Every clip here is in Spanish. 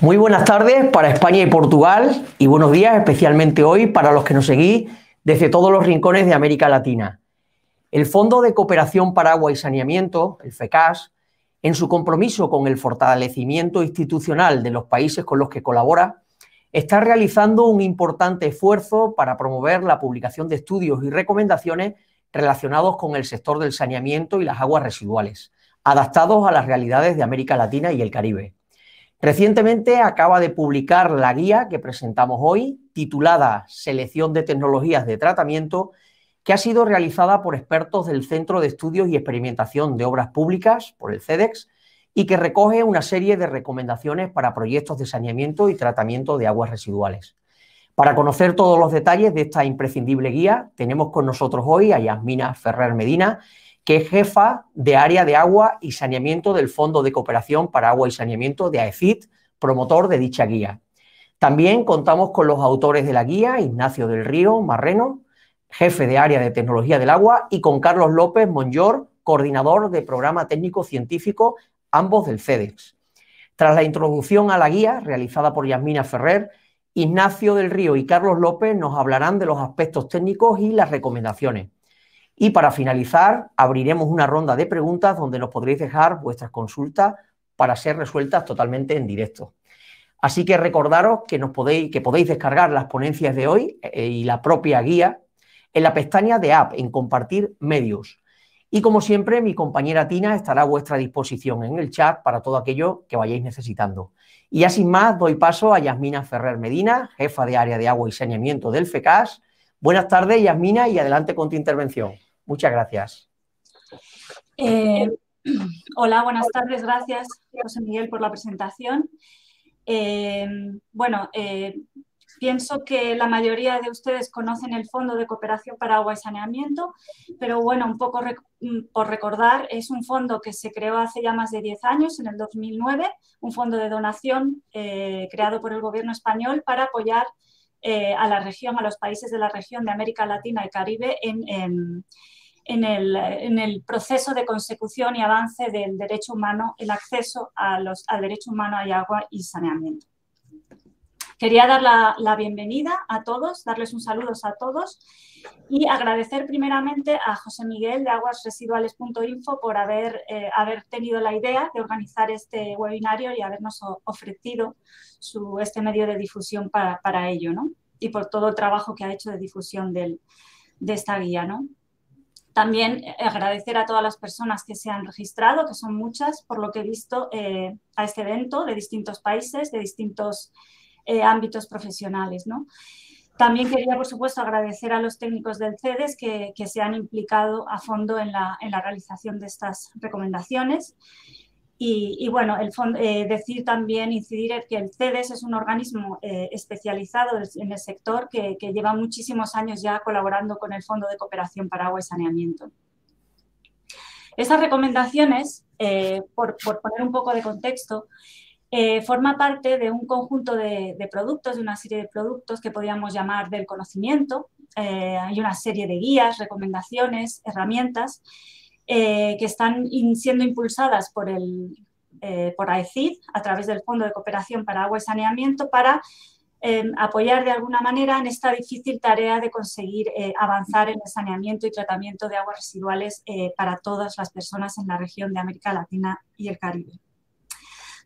Muy buenas tardes para España y Portugal y buenos días especialmente hoy para los que nos seguís desde todos los rincones de América Latina. El Fondo de Cooperación para Agua y Saneamiento, el FECAS, en su compromiso con el fortalecimiento institucional de los países con los que colabora, está realizando un importante esfuerzo para promover la publicación de estudios y recomendaciones relacionados con el sector del saneamiento y las aguas residuales, adaptados a las realidades de América Latina y el Caribe. Recientemente acaba de publicar la guía que presentamos hoy, titulada Selección de tecnologías de tratamiento, que ha sido realizada por expertos del Centro de Estudios y Experimentación de Obras Públicas, por el CEDEX, y que recoge una serie de recomendaciones para proyectos de saneamiento y tratamiento de aguas residuales. Para conocer todos los detalles de esta imprescindible guía, tenemos con nosotros hoy a Yasmina Ferrer Medina, que es jefa de área de agua y saneamiento del Fondo de Cooperación para Agua y Saneamiento de AECID, promotor de dicha guía. También contamos con los autores de la guía, Ignacio del Río Marreno, jefe de área de tecnología del agua, y con Carlos López Monllor, coordinador de programa técnico científico, ambos del CEDEX. Tras la introducción a la guía realizada por Yasmina Ferrer, Ignacio del Río y Carlos López nos hablarán de los aspectos técnicos y las recomendaciones. Y para finalizar, abriremos una ronda de preguntas donde nos podréis dejar vuestras consultas para ser resueltas totalmente en directo. Así que recordaros que podéis descargar las ponencias de hoy y la propia guía en la pestaña de App, en Compartir Medios. Y como siempre, mi compañera Tina estará a vuestra disposición en el chat para todo aquello que vayáis necesitando. Y ya sin más, doy paso a Yasmina Ferrer Medina, jefa de área de agua y saneamiento del FECAS. Buenas tardes, Yasmina, y adelante con tu intervención. Muchas gracias. Hola, buenas tardes. Gracias, José Miguel, por la presentación. Pienso que la mayoría de ustedes conocen el Fondo de Cooperación para Agua y Saneamiento, pero bueno, un poco por recordar, es un fondo que se creó hace ya más de 10 años, en el 2009, un fondo de donación creado por el Gobierno español para apoyar a la región, a los países de la región de América Latina y Caribe en el proceso de consecución y avance del derecho humano, el acceso al derecho humano a agua y saneamiento. Quería dar la bienvenida a todos, darles un saludo a todos y agradecer primeramente a José Miguel de aguasresiduales.info por haber tenido la idea de organizar este webinario y habernos ofrecido este medio de difusión para ello, ¿no? Y por todo el trabajo que ha hecho de difusión de esta guía, ¿no? También agradecer a todas las personas que se han registrado, que son muchas, por lo que he visto, a este evento de distintos países, de distintos ámbitos profesionales, ¿no? También quería, por supuesto, agradecer a los técnicos del CEDES que se han implicado a fondo en la realización de estas recomendaciones. Y bueno, decir también, incidir en que el CEDES es un organismo especializado en el sector que lleva muchísimos años ya colaborando con el Fondo de Cooperación para Agua y Saneamiento. Estas recomendaciones, por poner un poco de contexto, forma parte de un conjunto de productos, de una serie de productos que podríamos llamar del conocimiento. Hay una serie de guías, recomendaciones, herramientas que están siendo impulsadas por AECID a través del Fondo de Cooperación para Agua y Saneamiento para apoyar de alguna manera en esta difícil tarea de conseguir avanzar en el saneamiento y tratamiento de aguas residuales para todas las personas en la región de América Latina y el Caribe.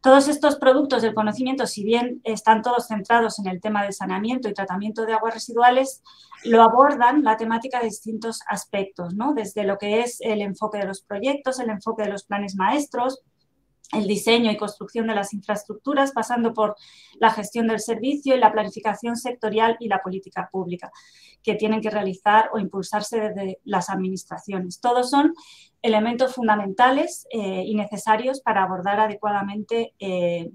Todos estos productos del conocimiento, si bien están todos centrados en el tema del saneamiento y tratamiento de aguas residuales, lo abordan la temática de distintos aspectos, ¿no? Desde lo que es el enfoque de los proyectos, el enfoque de los planes maestros, el diseño y construcción de las infraestructuras, pasando por la gestión del servicio y la planificación sectorial y la política pública que tienen que realizar o impulsarse desde las administraciones. Todos son elementos fundamentales y necesarios para abordar adecuadamente el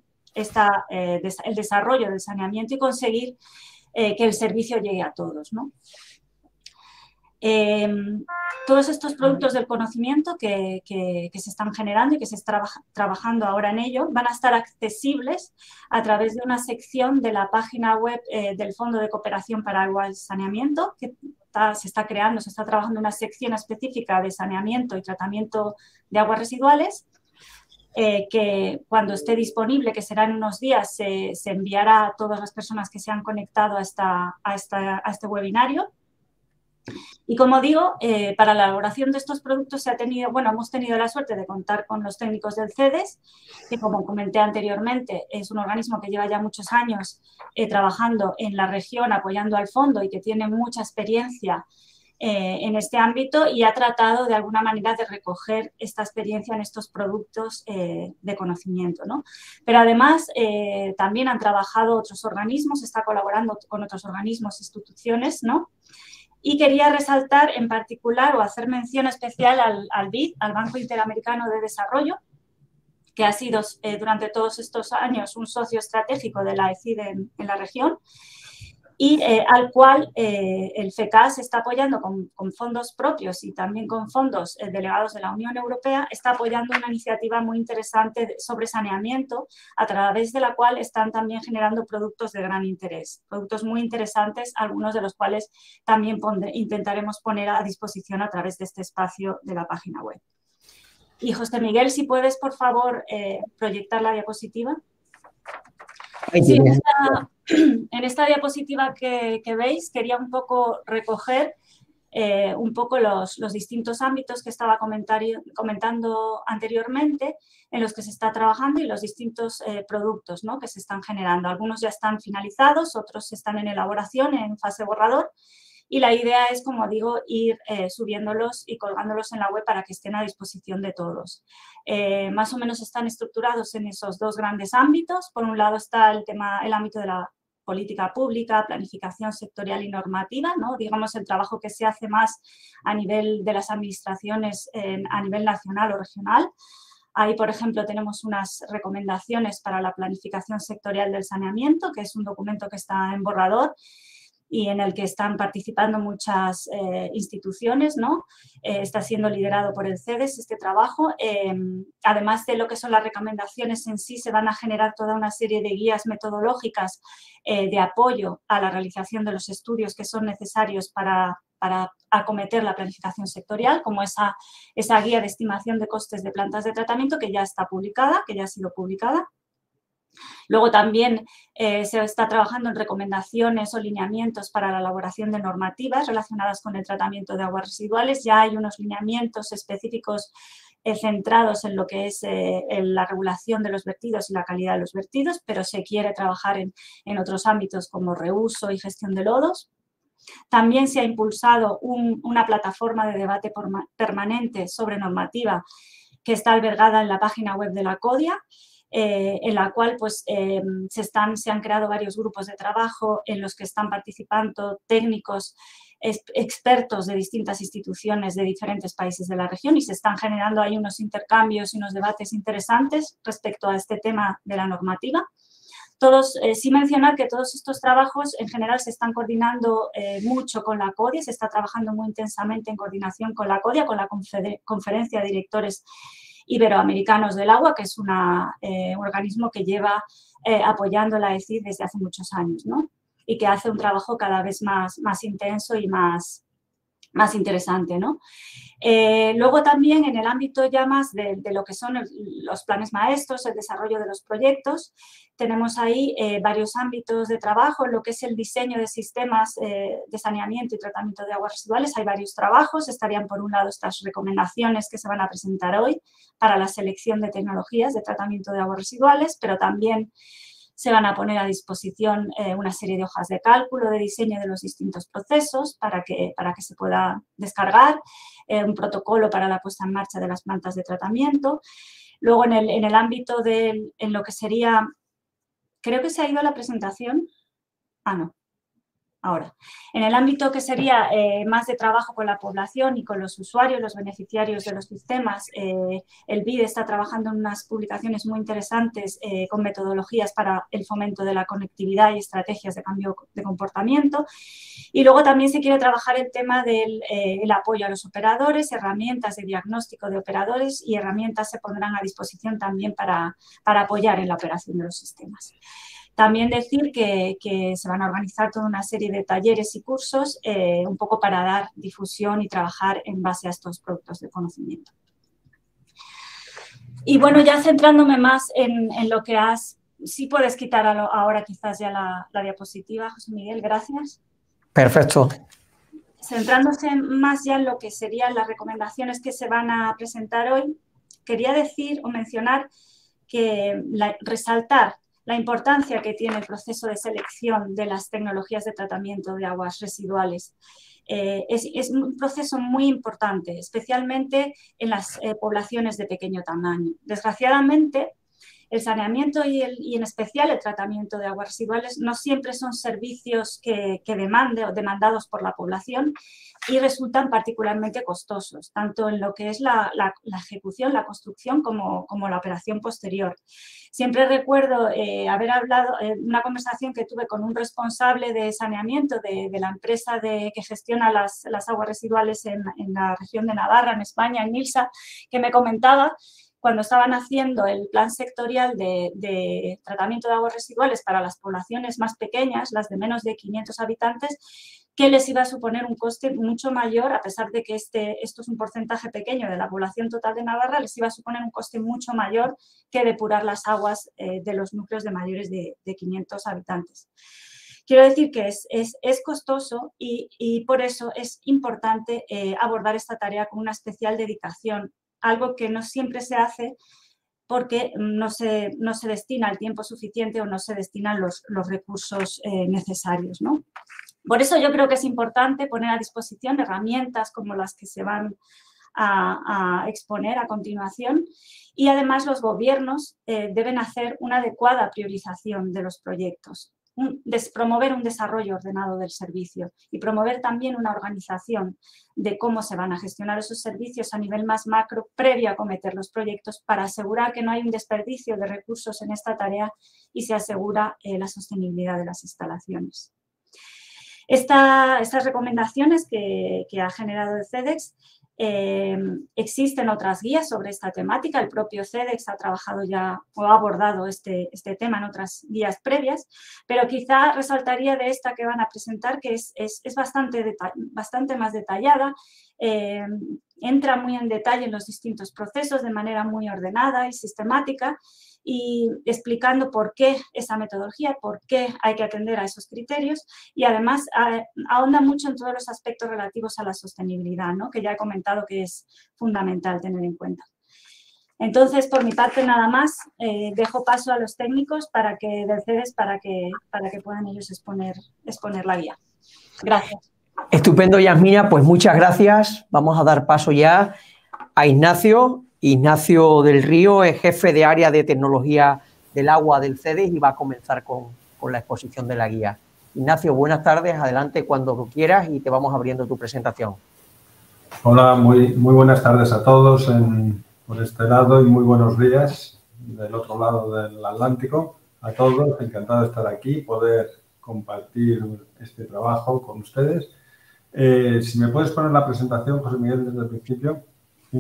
desarrollo del saneamiento y conseguir que el servicio llegue a todos, ¿no? Todos estos productos del conocimiento que se están generando y que se está trabajando ahora en ello van a estar accesibles a través de una sección de la página web del Fondo de Cooperación para Agua y Saneamiento, que se está trabajando una sección específica de saneamiento y tratamiento de aguas residuales. que cuando esté disponible, que será en unos días, se enviará a todas las personas que se han conectado a este webinario. Y como digo, para la elaboración de estos productos hemos tenido la suerte de contar con los técnicos del CEDES, que como comenté anteriormente, es un organismo que lleva ya muchos años trabajando en la región, apoyando al fondo y que tiene mucha experiencia en este ámbito y ha tratado de alguna manera de recoger esta experiencia en estos productos de conocimiento, ¿no? Pero además también han trabajado otros organismos, está colaborando con otros organismos, instituciones, ¿no? Y quería resaltar en particular o hacer mención especial al BID, al Banco Interamericano de Desarrollo, que ha sido durante todos estos años un socio estratégico de la ECID en la región y al cual el FECAS está apoyando con fondos propios y también con fondos delegados de la Unión Europea, está apoyando una iniciativa muy interesante sobre saneamiento, a través de la cual están también generando productos de gran interés, productos muy interesantes, algunos de los cuales también intentaremos poner a disposición a través de este espacio de la página web. Y José Miguel, si puedes, por favor, proyectar la diapositiva. Sí, en esta diapositiva que veis quería un poco recoger un poco los distintos ámbitos que estaba comentando anteriormente en los que se está trabajando y los distintos productos, ¿no?, que se están generando. Algunos ya están finalizados, otros están en elaboración, en fase borrador. Y la idea es, como digo, ir subiéndolos y colgándolos en la web para que estén a disposición de todos. Más o menos están estructurados en esos dos grandes ámbitos. Por un lado está el ámbito de la política pública, planificación sectorial y normativa, ¿no? Digamos, el trabajo que se hace más a nivel de las administraciones a nivel nacional o regional. Ahí, por ejemplo, tenemos unas recomendaciones para la planificación sectorial del saneamiento, que es un documento que está en borrador y en el que están participando muchas instituciones, ¿no? Está siendo liderado por el CEDES este trabajo. Además de lo que son las recomendaciones en sí, se van a generar toda una serie de guías metodológicas de apoyo a la realización de los estudios que son necesarios para acometer la planificación sectorial, como esa guía de estimación de costes de plantas de tratamiento que ya está publicada, que ya ha sido publicada. Luego también se está trabajando en recomendaciones o lineamientos para la elaboración de normativas relacionadas con el tratamiento de aguas residuales. Ya hay unos lineamientos específicos centrados en lo que es en la regulación de los vertidos y la calidad de los vertidos, pero se quiere trabajar en otros ámbitos como reuso y gestión de lodos. También se ha impulsado una plataforma de debate permanente sobre normativa que está albergada en la página web de la CODIA, en la cual pues, se han creado varios grupos de trabajo en los que están participando técnicos, expertos de distintas instituciones de diferentes países de la región y se están generando ahí unos intercambios y unos debates interesantes respecto a este tema de la normativa. Sí mencionar que todos estos trabajos en general se están coordinando mucho con la CODIA, se está trabajando muy intensamente en coordinación con la CODIA, con la Conferencia de Directores Iberoamericanos del Agua, que es un organismo que lleva apoyando la ECID desde hace muchos años, ¿no? Y que hace un trabajo cada vez más intenso y más interesante, ¿no? Luego también en el ámbito ya más de lo que son los planes maestros, el desarrollo de los proyectos, tenemos ahí varios ámbitos de trabajo, lo que es el diseño de sistemas de saneamiento y tratamiento de aguas residuales. Hay varios trabajos, estarían por un lado estas recomendaciones que se van a presentar hoy para la selección de tecnologías de tratamiento de aguas residuales, pero también se van a poner a disposición una serie de hojas de cálculo de diseño de los distintos procesos para que se pueda descargar, un protocolo para la puesta en marcha de las plantas de tratamiento. Luego, en el ámbito en lo que sería, creo que se ha ido la presentación. Ah, no. Ahora, en el ámbito que sería más de trabajo con la población y con los usuarios, los beneficiarios de los sistemas, el BID está trabajando en unas publicaciones muy interesantes con metodologías para el fomento de la conectividad y estrategias de cambio de comportamiento. Y luego también se quiere trabajar el tema del apoyo a los operadores, herramientas de diagnóstico de operadores y herramientas se pondrán a disposición también para apoyar en la operación de los sistemas. También decir que se van a organizar toda una serie de talleres y cursos un poco para dar difusión y trabajar en base a estos productos de conocimiento. Y bueno, ya centrándome más en lo que has... Sí puedes quitar ahora quizás ya la diapositiva, José Miguel, gracias. Perfecto. Centrándose más ya en lo que serían las recomendaciones que se van a presentar hoy, quería decir o mencionar que resaltar la importancia que tiene el proceso de selección de las tecnologías de tratamiento de aguas residuales. Es un proceso muy importante, especialmente en las poblaciones de pequeño tamaño. Desgraciadamente, el saneamiento y en especial el tratamiento de aguas residuales no siempre son servicios que demande o demandados por la población y resultan particularmente costosos, tanto en lo que es la ejecución, la construcción, como la operación posterior. Siempre recuerdo haber hablado en una conversación que tuve con un responsable de saneamiento de la empresa que gestiona las aguas residuales en la región de Navarra, en España, en Nilsa, que me comentaba cuando estaban haciendo el plan sectorial de tratamiento de aguas residuales para las poblaciones más pequeñas, las de menos de 500 habitantes, que les iba a suponer un coste mucho mayor, a pesar de que esto es un porcentaje pequeño de la población total de Navarra, les iba a suponer un coste mucho mayor que depurar las aguas de los núcleos de mayores de 500 habitantes. Quiero decir que es costoso y por eso es importante abordar esta tarea con una especial dedicación, algo que no siempre se hace porque no se destina el tiempo suficiente o no se destinan los recursos necesarios, ¿no? Por eso yo creo que es importante poner a disposición herramientas como las que se van a exponer a continuación y además los gobiernos deben hacer una adecuada priorización de los proyectos. Promover un desarrollo ordenado del servicio y promover también una organización de cómo se van a gestionar esos servicios a nivel más macro previo a acometer los proyectos para asegurar que no hay un desperdicio de recursos en esta tarea y se asegura la sostenibilidad de las instalaciones. Estas recomendaciones que ha generado el CEDEX, existen otras guías sobre esta temática. El propio CEDEX ha trabajado ya o ha abordado este tema en otras guías previas, pero quizá resaltaría de esta que van a presentar que es bastante más detallada, entra muy en detalle en los distintos procesos de manera muy ordenada y sistemática y explicando por qué esa metodología, por qué hay que atender a esos criterios y además ahonda mucho en todos los aspectos relativos a la sostenibilidad, ¿no? Que ya he comentado que es fundamental tener en cuenta. Entonces, por mi parte, nada más, dejo paso a los técnicos para que puedan ellos exponer la guía. Gracias. Estupendo, Yasmina, pues muchas gracias. Vamos a dar paso ya a Ignacio. Ignacio del Río es jefe de área de tecnología del agua del CEDEX y va a comenzar con la exposición de la guía. Ignacio, buenas tardes, adelante cuando quieras y te vamos abriendo tu presentación. Hola, muy buenas tardes a todos por este lado y muy buenos días del otro lado del Atlántico. A todos, encantado de estar aquí, poder compartir este trabajo con ustedes. Si me puedes poner la presentación, José Miguel, desde el principio.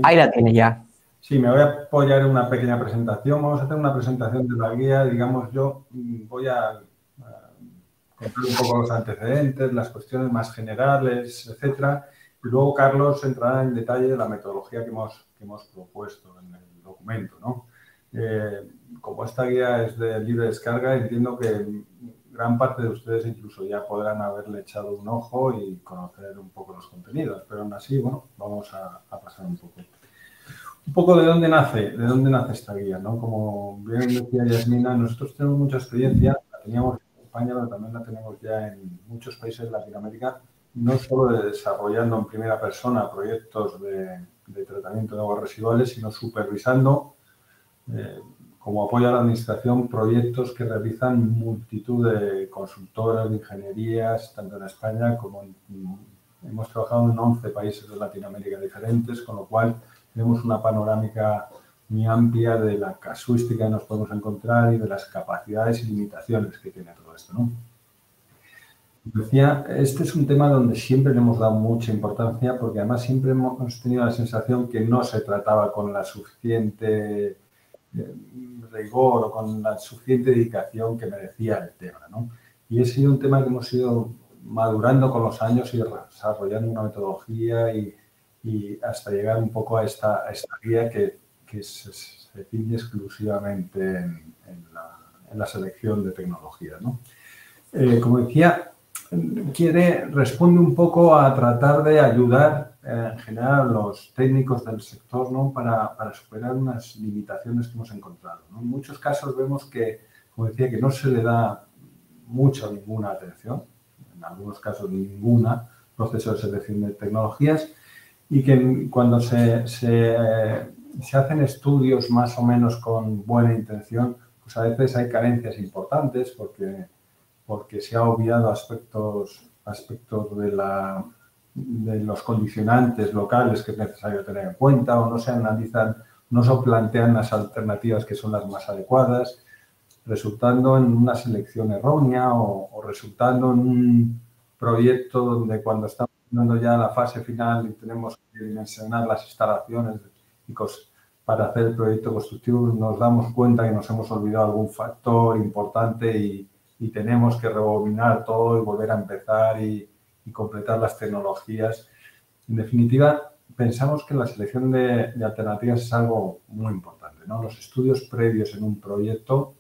Ahí la tiene ya. Sí, me voy a apoyar en una pequeña presentación. Vamos a hacer una presentación de la guía. Digamos, yo voy a contar un poco los antecedentes, las cuestiones más generales, etcétera. Y luego Carlos entrará en detalle de la metodología que hemos propuesto en el documento, ¿no? Como esta guía es de libre descarga, entiendo que gran parte de ustedes incluso ya podrán haberle echado un ojo y conocer un poco los contenidos. Pero aún así, bueno, vamos a pasar un poco de dónde nace esta guía, ¿no? Como bien decía Yasmina, nosotros tenemos mucha experiencia, la teníamos en España, pero también la tenemos ya en muchos países de Latinoamérica, no solo de desarrollando en primera persona proyectos de tratamiento de aguas residuales, sino supervisando, como apoyo a la administración, proyectos que realizan multitud de consultoras, de ingenierías, tanto en España como hemos trabajado en 11 países de Latinoamérica diferentes, con lo cual tenemos una panorámica muy amplia de la casuística que nos podemos encontrar y de las capacidades y limitaciones que tiene todo esto, ¿no? Decía, este es un tema donde siempre le hemos dado mucha importancia porque además siempre hemos tenido la sensación que no se trataba con la suficiente rigor o con la suficiente dedicación que merecía el tema, ¿no? Y ha sido un tema que hemos ido madurando con los años y desarrollando una metodología y hasta llegar un poco a esta guía que se ciñe exclusivamente en la selección de tecnologías, ¿no? Como decía, responde un poco a tratar de ayudar en general a los técnicos del sector, ¿no? para superar unas limitaciones que hemos encontrado, ¿no? En muchos casos vemos que, como decía, que no se le da mucha o ninguna atención, en algunos casos ninguna, proceso de selección de tecnologías, y que cuando se hacen estudios más o menos con buena intención, pues a veces hay carencias importantes porque se ha obviado aspectos de los condicionantes locales que es necesario tener en cuenta, o no se analizan, no se plantean las alternativas que son las más adecuadas, resultando en una selección errónea o resultando en un proyecto donde cuando estamos llegando ya a la fase final y tenemos que dimensionar las instalaciones para hacer el proyecto constructivo, nos damos cuenta que nos hemos olvidado algún factor importante y tenemos que rebobinar todo y volver a empezar y completar las tecnologías. En definitiva, pensamos que la selección de alternativas es algo muy importante, ¿no? Los estudios previos en un proyecto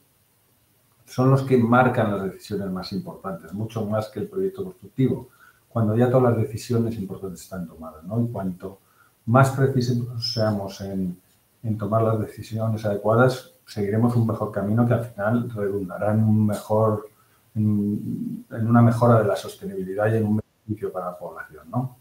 son los que marcan las decisiones más importantes, mucho más que el proyecto constructivo, cuando ya todas las decisiones importantes están tomadas, ¿no? Y cuanto más precisos seamos en tomar las decisiones adecuadas, seguiremos un mejor camino que al final redundará en una mejora de la sostenibilidad y en un beneficio para la población, ¿no?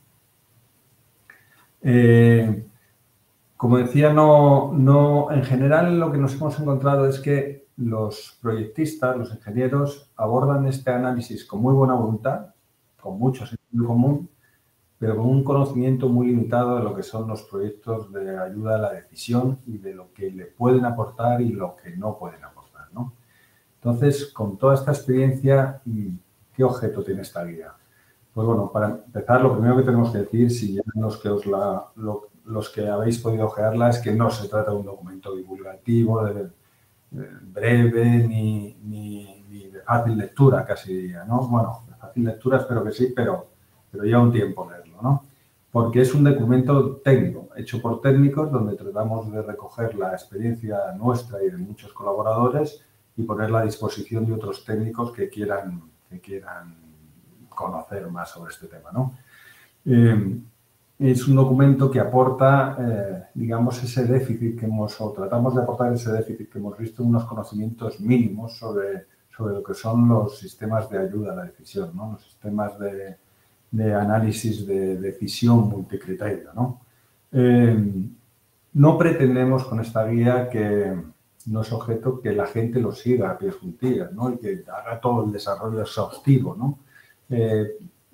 Como decía, en general lo que nos hemos encontrado es que los proyectistas, los ingenieros, abordan este análisis con muy buena voluntad, con mucho sentido común, pero con un conocimiento muy limitado de lo que son los proyectos de ayuda a la decisión y de lo que le pueden aportar y lo que no pueden aportar, ¿no? Entonces, con toda esta experiencia, ¿qué objeto tiene esta guía? Pues bueno, para empezar, lo primero que tenemos que decir, si ya los que habéis podido ojearla, es que no se trata de un documento divulgativo, breve, ni de fácil lectura, casi diría, ¿no? Bueno, de fácil lectura espero que sí, pero lleva un tiempo leerlo, ¿no? Porque es un documento técnico, hecho por técnicos, donde tratamos de recoger la experiencia nuestra y de muchos colaboradores y ponerla a disposición de otros técnicos que quieran conocer más sobre este tema, ¿no? Es un documento que aporta, digamos, ese déficit tratamos de aportar ese déficit que hemos visto, unos conocimientos mínimos sobre lo que son los sistemas de ayuda a la decisión, ¿no? Los sistemas de análisis de decisión multicriterio, ¿no? No pretendemos con esta guía no es objeto que la gente lo siga a pies juntillas, ¿no? Y que haga todo el desarrollo exhaustivo, ¿no?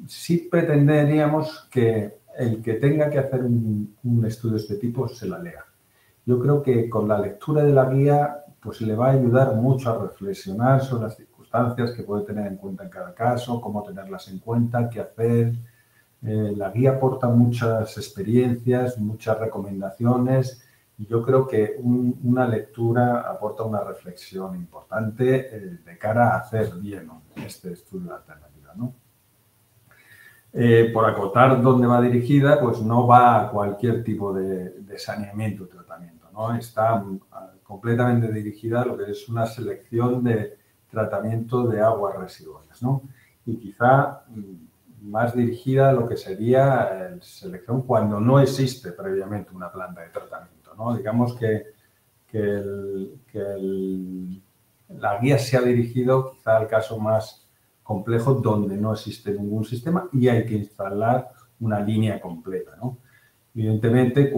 Sí pretenderíamos que el que tenga que hacer un estudio de este tipo se la lea. Yo creo que con la lectura de la guía pues le va a ayudar mucho a reflexionar sobre las circunstancias que puede tener en cuenta en cada caso, cómo tenerlas en cuenta, qué hacer. La guía aporta muchas experiencias, muchas recomendaciones y yo creo que una lectura aporta una reflexión importante de cara a hacer bien, ¿no?, este estudio de alternativa, ¿no? Por acotar dónde va dirigida, pues no va a cualquier tipo de saneamiento o tratamiento, ¿no? Está completamente dirigida a lo que es una selección de tratamiento de aguas residuales, ¿no? Y quizá más dirigida a lo que sería selección cuando no existe previamente una planta de tratamiento, ¿no? Digamos que la guía se ha dirigido quizá al caso más complejo donde no existe ningún sistema y hay que instalar una línea completa, ¿no? Evidentemente,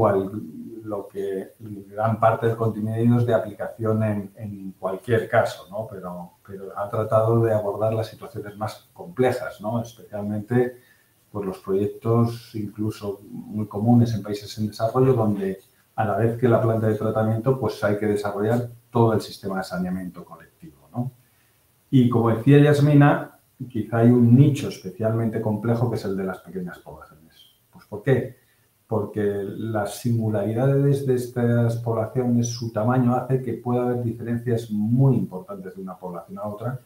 gran parte del contenido es de aplicación en cualquier caso, ¿no? Pero ha tratado de abordar las situaciones más complejas, ¿no? Especialmente por los proyectos incluso muy comunes en países en desarrollo donde a la vez que la planta de tratamiento pues hay que desarrollar todo el sistema de saneamiento colectivo, ¿no? Y como decía Yasmina, quizá hay un nicho especialmente complejo que es el de las pequeñas poblaciones. Pues ¿por qué? Porque las singularidades de estas poblaciones, su tamaño hace que pueda haber diferencias muy importantes de una población a otra.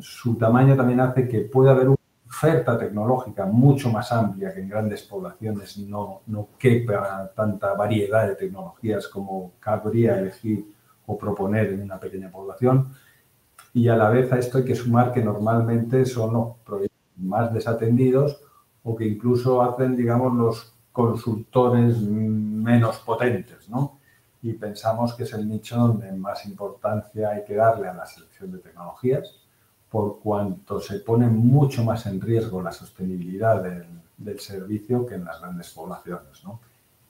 Su tamaño también hace que pueda haber un oferta tecnológica mucho más amplia, que en grandes poblaciones no quepa tanta variedad de tecnologías como cabría elegir o proponer en una pequeña población. Y a la vez a esto hay que sumar que normalmente son los proyectos más desatendidos o que incluso hacen, digamos, los consultores menos potentes, ¿no? Y pensamos que es el nicho donde más importancia hay que darle a la selección de tecnologías, por cuanto se pone mucho más en riesgo la sostenibilidad del servicio que en las grandes poblaciones, ¿no?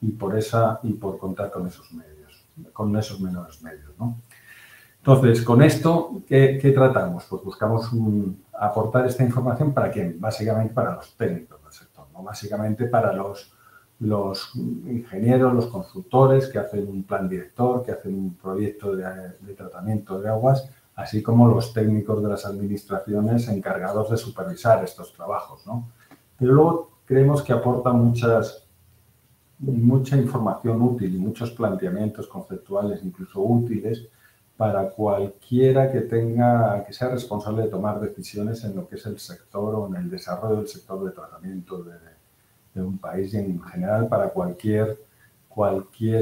Y por contar con esos medios, con esos menores medios, ¿no? Entonces, con esto, ¿qué tratamos? Pues buscamos aportar esta información ¿para quién? Básicamente para los técnicos del sector, ¿no? Básicamente para los ingenieros, los consultores que hacen un plan director, que hacen un proyecto de tratamiento de aguas, así como los técnicos de las administraciones encargados de supervisar estos trabajos, ¿no? Pero luego creemos que aporta mucha información útil y muchos planteamientos conceptuales, incluso útiles, para cualquiera que sea responsable de tomar decisiones en lo que es el sector o en el desarrollo del sector de tratamiento de un país y en general para cualquier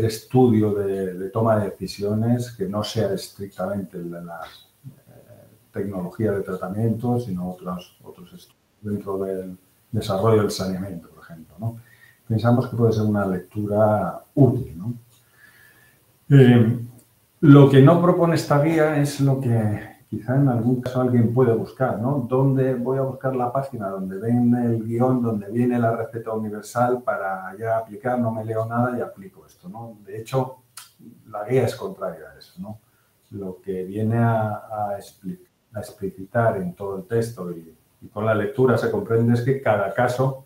estudio de toma de decisiones que no sea estrictamente el de la tecnología de tratamiento, sino otros estudios dentro del desarrollo del saneamiento, por ejemplo, ¿no? Pensamos que puede ser una lectura útil, ¿no? Lo que no propone esta guía es lo que quizá en algún caso alguien puede buscar, ¿no? ¿Dónde voy a buscar la página donde ven el guión, donde viene la receta universal para ya aplicar? No me leo nada y aplico esto, ¿no? De hecho, la guía es contraria a eso, ¿no? Lo que viene a explicitar en todo el texto y con la lectura se comprende es que cada caso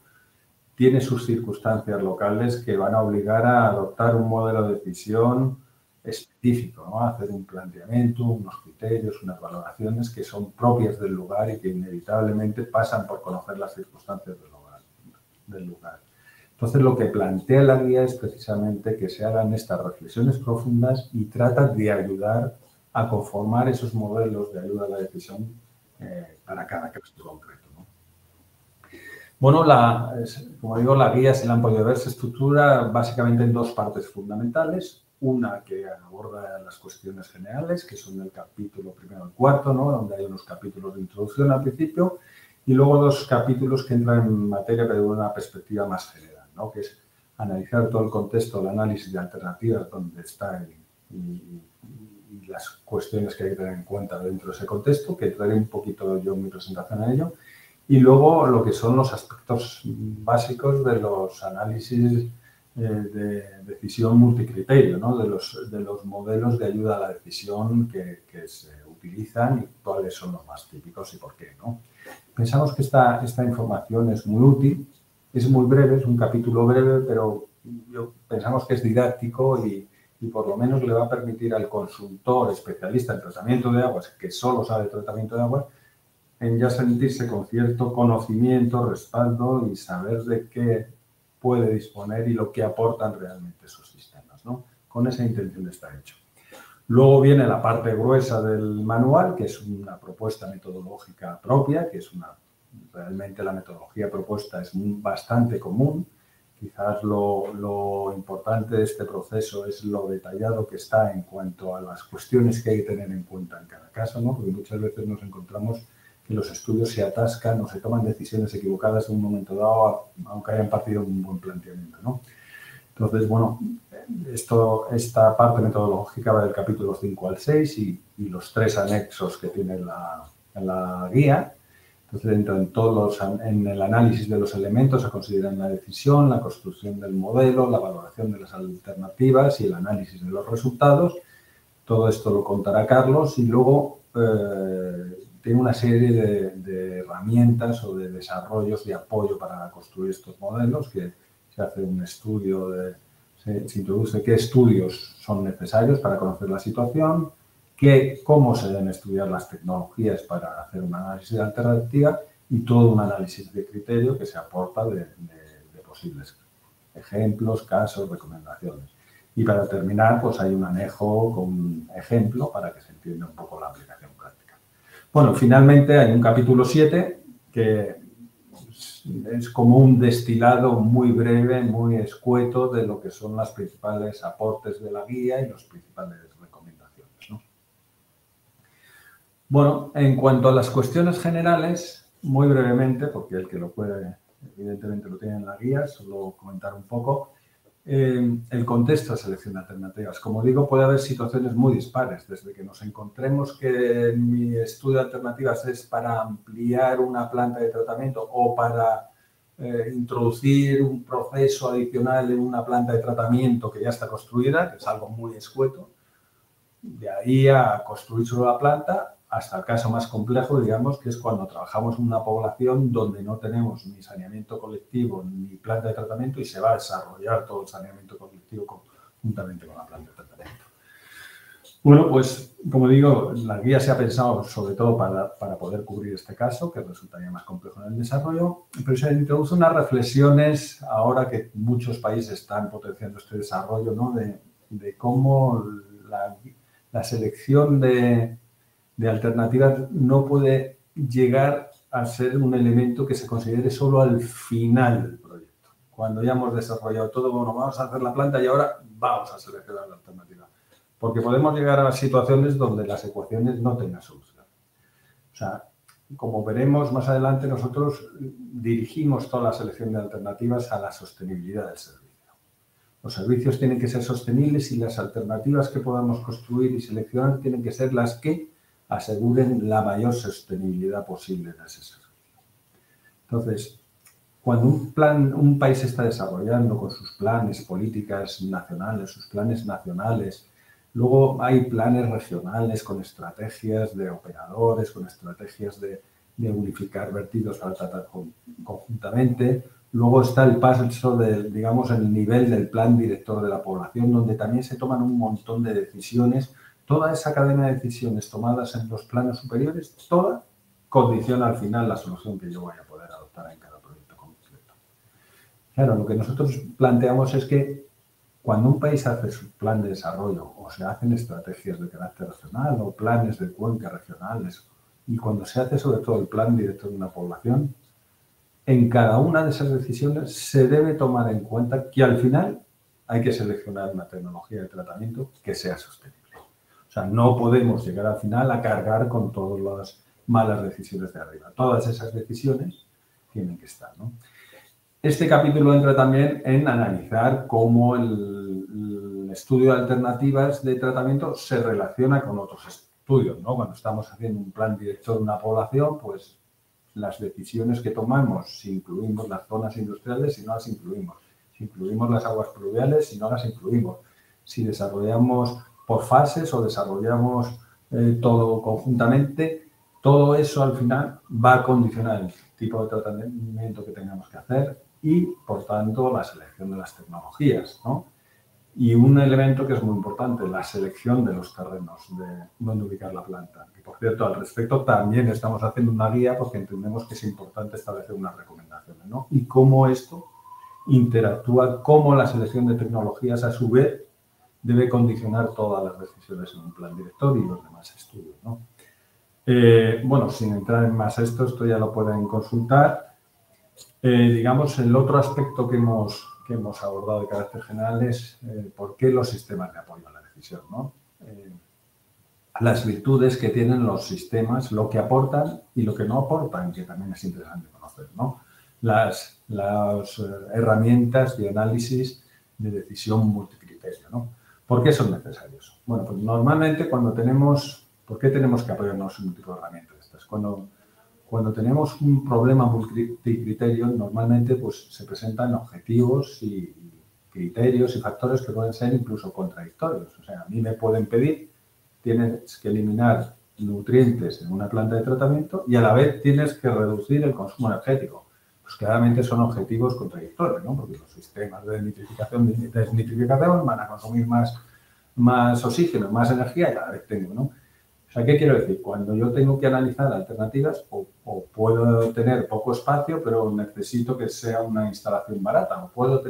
tiene sus circunstancias locales que van a obligar a adoptar un modelo de decisión específico, ¿no? Hacer un planteamiento, unos criterios, unas valoraciones que son propias del lugar y que inevitablemente pasan por conocer las circunstancias del lugar. Entonces, lo que plantea la guía es precisamente que se hagan estas reflexiones profundas y trata de ayudar a conformar esos modelos de ayuda a la decisión para cada caso concreto, ¿no? Bueno, como digo, la guía, si la han podido ver, se estructura básicamente en dos partes fundamentales. Una que aborda las cuestiones generales, que son el capítulo primero y cuarto, ¿no? Donde hay unos capítulos de introducción al principio, y luego dos capítulos que entran en materia pero de una perspectiva más general, ¿no? Que es analizar todo el contexto, el análisis de alternativas, donde está y las cuestiones que hay que tener en cuenta dentro de ese contexto, que entraré un poquito yo en mi presentación en ello, y luego lo que son los aspectos básicos de los análisis de decisión multicriterio, ¿no? De los modelos de ayuda a la decisión que se utilizan y cuáles son los más típicos y por qué, ¿no? Pensamos que esta información es muy útil, es muy breve, es un capítulo breve, pero pensamos que es didáctico y por lo menos le va a permitir al consultor especialista en tratamiento de aguas, que solo sabe tratamiento de aguas, en ya sentirse con cierto conocimiento, respaldo y saber de qué puede disponer y lo que aportan realmente esos sistemas, ¿no? Con esa intención está hecho. Luego viene la parte gruesa del manual, que es una propuesta metodológica propia, que es realmente la metodología propuesta es bastante común. Quizás lo importante de este proceso es lo detallado que está en cuanto a las cuestiones que hay que tener en cuenta en cada caso, ¿no? Porque muchas veces nos encontramos que los estudios se atascan o se toman decisiones equivocadas en un momento dado, aunque hayan partido de un buen planteamiento, ¿no? Entonces, bueno, esta parte metodológica va del capítulo 5 al 6 y los 3 anexos que tiene la guía. Entonces, en el análisis de los elementos se consideran la decisión, la construcción del modelo, la valoración de las alternativas y el análisis de los resultados. Todo esto lo contará Carlos y luego tiene una serie de herramientas o de desarrollos de apoyo para construir estos modelos, que se hace un estudio, se introduce qué estudios son necesarios para conocer la situación, cómo se deben estudiar las tecnologías para hacer un análisis de alternativa y todo un análisis de criterio que se aporta de posibles ejemplos, casos, recomendaciones. Y para terminar, pues hay un anejo con un ejemplo para que se entienda un poco la aplicación práctica. Bueno, finalmente hay un capítulo 7 que es como un destilado muy breve, muy escueto de lo que son los principales aportes de la guía y las principales recomendaciones, ¿no? Bueno, en cuanto a las cuestiones generales, muy brevemente, porque el que lo puede, evidentemente lo tiene en la guía, solo comentar un poco. El contexto de selección de alternativas. Como digo, puede haber situaciones muy dispares, desde que nos encontremos que mi estudio de alternativas es para ampliar una planta de tratamiento o para introducir un proceso adicional en una planta de tratamiento que ya está construida, que es algo muy escueto, de ahí a construir solo la planta, hasta el caso más complejo, digamos, que es cuando trabajamos en una población donde no tenemos ni saneamiento colectivo ni planta de tratamiento y se va a desarrollar todo el saneamiento colectivo juntamente con la planta de tratamiento. Bueno, pues, como digo, la guía se ha pensado sobre todo para poder cubrir este caso, que resultaría más complejo en el desarrollo, pero se introducen unas reflexiones ahora que muchos países están potenciando este desarrollo, ¿no? De cómo la selección de alternativas no puede llegar a ser un elemento que se considere solo al final del proyecto. Cuando ya hemos desarrollado todo, bueno, vamos a hacer la planta y ahora vamos a seleccionar la alternativa. Porque podemos llegar a situaciones donde las ecuaciones no tengan solución. O sea, como veremos más adelante, nosotros dirigimos toda la selección de alternativas a la sostenibilidad del servicio. Los servicios tienen que ser sostenibles y las alternativas que podamos construir y seleccionar tienen que ser las que aseguren la mayor sostenibilidad posible de ese servicio. Entonces, cuando un país se está desarrollando con sus planes, políticas nacionales, sus planes nacionales, luego hay planes regionales con estrategias de operadores, con estrategias de unificar vertidos para tratar conjuntamente. Luego está el paso digamos, el nivel del plan director de la población, donde también se toman un montón de decisiones. Toda esa cadena de decisiones tomadas en los planos superiores, toda condiciona al final la solución que yo vaya a poder adoptar en cada proyecto concreto. Claro, lo que nosotros planteamos es que cuando un país hace su plan de desarrollo o se hacen estrategias de carácter regional o planes de cuenca regionales y cuando se hace sobre todo el plan director de una población, en cada una de esas decisiones se debe tomar en cuenta que al final hay que seleccionar una tecnología de tratamiento que sea sostenible. O sea, no podemos llegar al final a cargar con todas las malas decisiones de arriba. Todas esas decisiones tienen que estar, ¿no? Este capítulo entra también en analizar cómo el estudio de alternativas de tratamiento se relaciona con otros estudios, ¿no? Cuando estamos haciendo un plan director de una población, pues las decisiones que tomamos, si incluimos las zonas industriales, si no las incluimos, si incluimos las aguas pluviales, si no las incluimos, si desarrollamos por fases o desarrollamos todo conjuntamente, todo eso al final va a condicionar el tipo de tratamiento que tengamos que hacer y, por tanto, la selección de las tecnologías, ¿no? Y un elemento que es muy importante, la selección de los terrenos de dónde ubicar la planta. Y, por cierto, al respecto también estamos haciendo una guía porque entendemos que es importante establecer unas recomendaciones, ¿no? Y cómo esto interactúa, cómo la selección de tecnologías, a su vez, debe condicionar todas las decisiones en un plan director y los demás estudios, ¿no? Bueno, sin entrar en más esto ya lo pueden consultar. Digamos, el otro aspecto que hemos abordado de carácter general es por qué los sistemas de apoyo a la decisión, ¿no? Las virtudes que tienen los sistemas, lo que aportan y lo que no aportan, que también es interesante conocer, ¿no? Las herramientas de análisis de decisión multicriterio, ¿no? ¿Por qué son necesarios? Bueno, pues normalmente cuando tenemos... ¿Por qué tenemos que apoyarnos en un tipo de herramientas de estas? Cuando tenemos un problema multicriterio, normalmente pues, se presentan objetivos y criterios y factores que pueden ser incluso contradictorios. O sea, a mí me pueden pedir, tienes que eliminar nutrientes en una planta de tratamiento y a la vez tienes que reducir el consumo energético. Pues claramente son objetivos contradictorios, ¿no? Porque los sistemas de nitrificación y desnitrificación van a consumir más oxígeno, más energía y a la vez tengo, ¿no? O sea, ¿qué quiero decir? Cuando yo tengo que analizar alternativas o puedo tener poco espacio, pero necesito que sea una instalación barata, o puedo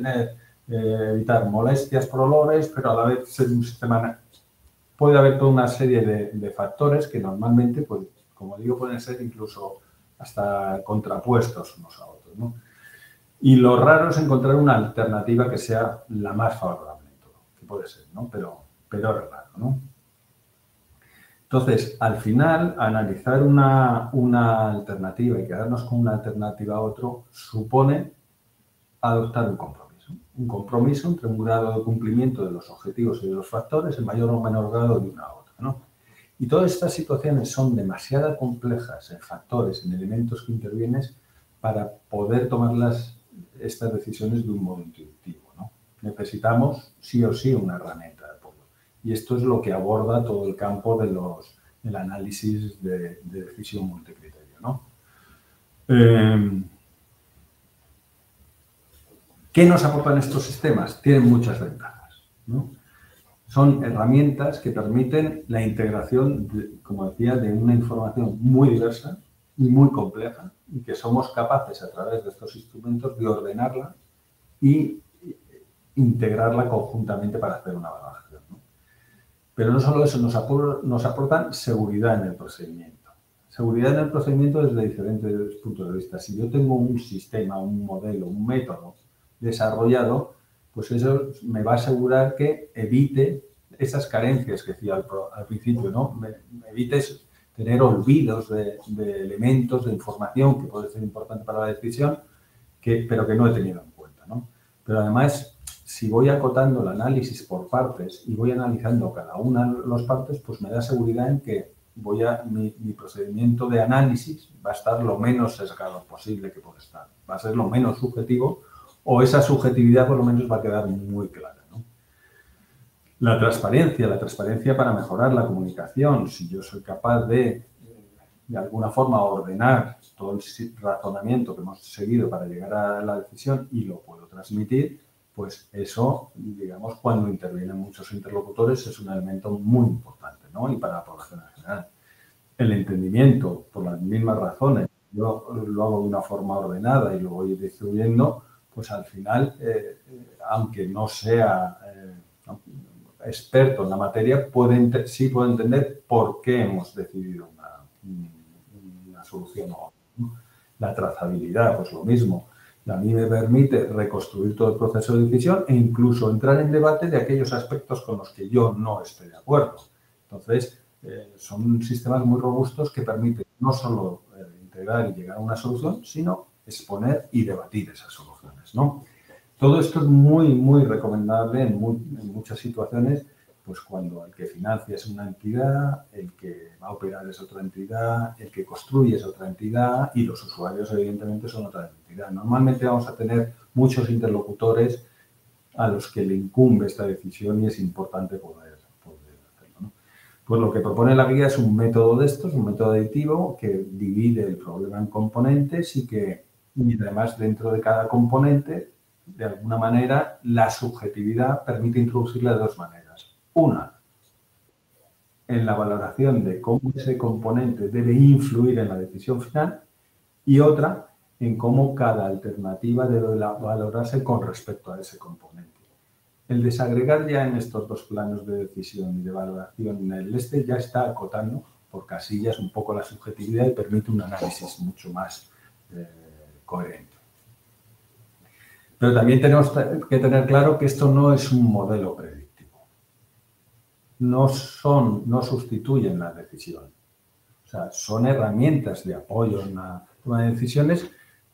evitar molestias por olores, pero a la vez ser un sistema... Puede haber toda una serie de factores que normalmente, pues, como digo, pueden ser incluso hasta contrapuestos unos a otros. instrumentos, ¿no? Y lo raro es encontrar una alternativa que sea la más favorable en todo, que puede ser, ¿no? Pero es raro, ¿no? Entonces, al final, analizar una alternativa y quedarnos con una alternativa a otro supone adoptar un compromiso entre un grado de cumplimiento de los objetivos y de los factores en mayor o menor grado de una a otra, ¿no? Y todas estas situaciones son demasiado complejas en factores, en elementos que intervienen para poder tomar estas decisiones de un modo intuitivo, ¿no? Necesitamos sí o sí una herramienta de apoyo. Y esto es lo que aborda todo el campo del análisis de decisión multicriterio, ¿no? ¿Qué nos aportan estos sistemas? Tienen muchas ventajas, ¿no? Son herramientas que permiten la integración, como decía, de una información muy diversa y muy compleja y que somos capaces a través de estos instrumentos de ordenarla y integrarla conjuntamente para hacer una valoración, ¿no? Pero no solo eso, nos aportan seguridad en el procedimiento. Seguridad en el procedimiento desde diferentes puntos de vista. Si yo tengo un sistema, un modelo, un método desarrollado, pues eso me va a asegurar que evite esas carencias que decía al principio, ¿no? Me evite tener olvidos de elementos, de información que puede ser importante para la decisión, pero que no he tenido en cuenta, ¿no? Pero además, si voy acotando el análisis por partes y voy analizando cada una de las partes, pues me da seguridad en que mi procedimiento de análisis va a estar lo menos sesgado posible que puede estar. Va a ser lo menos subjetivo o esa subjetividad por lo menos va a quedar muy clara, ¿no? La transparencia para mejorar la comunicación. Si yo soy capaz de alguna forma ordenar todo el razonamiento que hemos seguido para llegar a la decisión y lo puedo transmitir, pues eso, digamos, cuando intervienen muchos interlocutores es un elemento muy importante, ¿no? Y para la población en general. El entendimiento, por las mismas razones, yo lo hago de una forma ordenada y lo voy distribuyendo, pues al final, aunque no sea experto en la materia, sí puedo entender por qué hemos decidido una solución o otra, ¿no? La trazabilidad, pues lo mismo. A mí me permite reconstruir todo el proceso de decisión e incluso entrar en debate de aquellos aspectos con los que yo no estoy de acuerdo. Entonces, son sistemas muy robustos que permiten no solo integrar y llegar a una solución, sino exponer y debatir esas soluciones, ¿no? Todo esto es muy, muy recomendable en muchas situaciones, pues cuando el que financia es una entidad, el que va a operar es otra entidad, el que construye es otra entidad y los usuarios, evidentemente, son otra entidad. Normalmente vamos a tener muchos interlocutores a los que le incumbe esta decisión y es importante poder hacerlo, ¿no? Pues lo que propone la guía es un método de estos, un método aditivo que divide el problema en componentes y además dentro de cada componente, de alguna manera, la subjetividad permite introducirla de dos maneras. Una, en la valoración de cómo ese componente debe influir en la decisión final y otra, en cómo cada alternativa debe valorarse con respecto a ese componente. El desagregar ya en estos dos planos de decisión y de valoración en el ya está acotando por casillas un poco la subjetividad y permite un análisis mucho más coherente. Pero también tenemos que tener claro que esto no es un modelo predictivo. No sustituyen la decisión. O sea, son herramientas de apoyo en la toma de decisiones,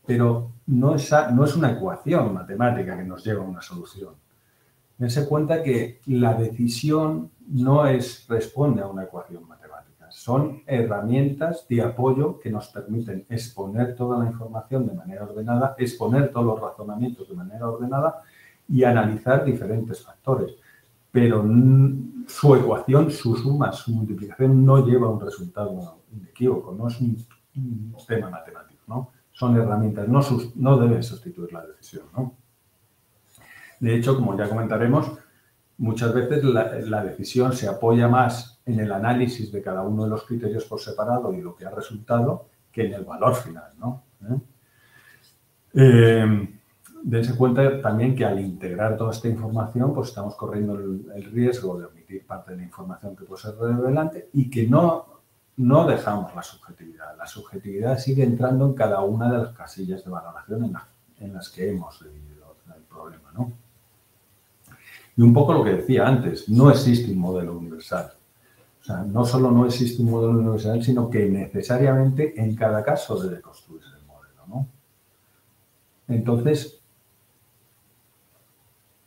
pero no es una ecuación matemática que nos lleva a una solución. Dense cuenta que la decisión no responde a una ecuación matemática. Son herramientas de apoyo que nos permiten exponer toda la información de manera ordenada, exponer todos los razonamientos de manera ordenada y analizar diferentes factores. Pero su ecuación, su suma, su multiplicación no lleva a un resultado inequívoco, no es un tema matemático, ¿no? Son herramientas, no deben sustituir la decisión, ¿no? De hecho, como ya comentaremos, muchas veces la decisión se apoya más en el análisis de cada uno de los criterios por separado y lo que ha resultado que en el valor final, ¿no? Dense cuenta también que al integrar toda esta información, pues estamos corriendo el riesgo de omitir parte de la información que puede ser relevante y que no no dejamos la subjetividad. La subjetividad sigue entrando en cada una de las casillas de valoración en las que hemos vivido el problema, ¿no? Y un poco lo que decía antes, no existe un modelo universal. O sea, no solo no existe un modelo universal, sino que necesariamente en cada caso debe construirse el modelo, ¿no? Entonces,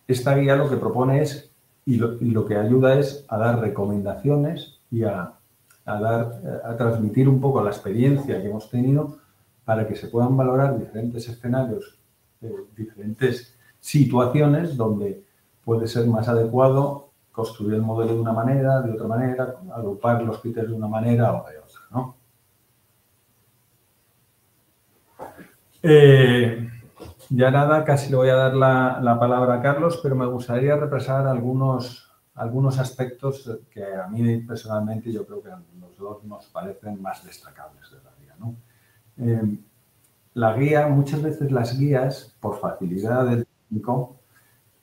esta guía lo que propone es, y lo que ayuda es a dar recomendaciones y a transmitir un poco la experiencia que hemos tenido para que se puedan valorar diferentes escenarios, diferentes situaciones donde puede ser más adecuado construir el modelo de una manera, de otra manera, agrupar los criterios de una manera o de otra, ¿no? Ya nada, casi le voy a dar la palabra a Carlos, pero me gustaría repasar algunos aspectos que a mí personalmente yo creo que a los dos nos parecen más destacables de la guía, ¿no? La guía, muchas veces las guías, por facilidad del técnico,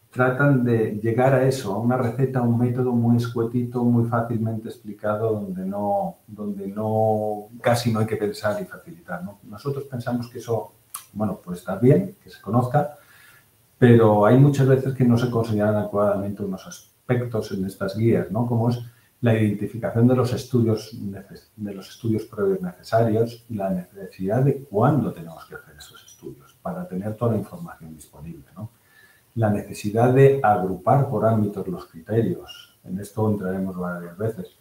tratan de llegar a eso, a una receta, a un método muy escuetito, muy fácilmente explicado, donde casi no hay que pensar y facilitar, ¿no? Nosotros pensamos que eso, bueno, pues está bien, que se conozca, pero hay muchas veces que no se consideran adecuadamente unos aspectos en estas guías, ¿no? Como es la identificación de los estudios previos necesarios y la necesidad de cuándo tenemos que hacer esos estudios para tener toda la información disponible, ¿no? La necesidad de agrupar por ámbitos los criterios. En esto entraremos varias veces.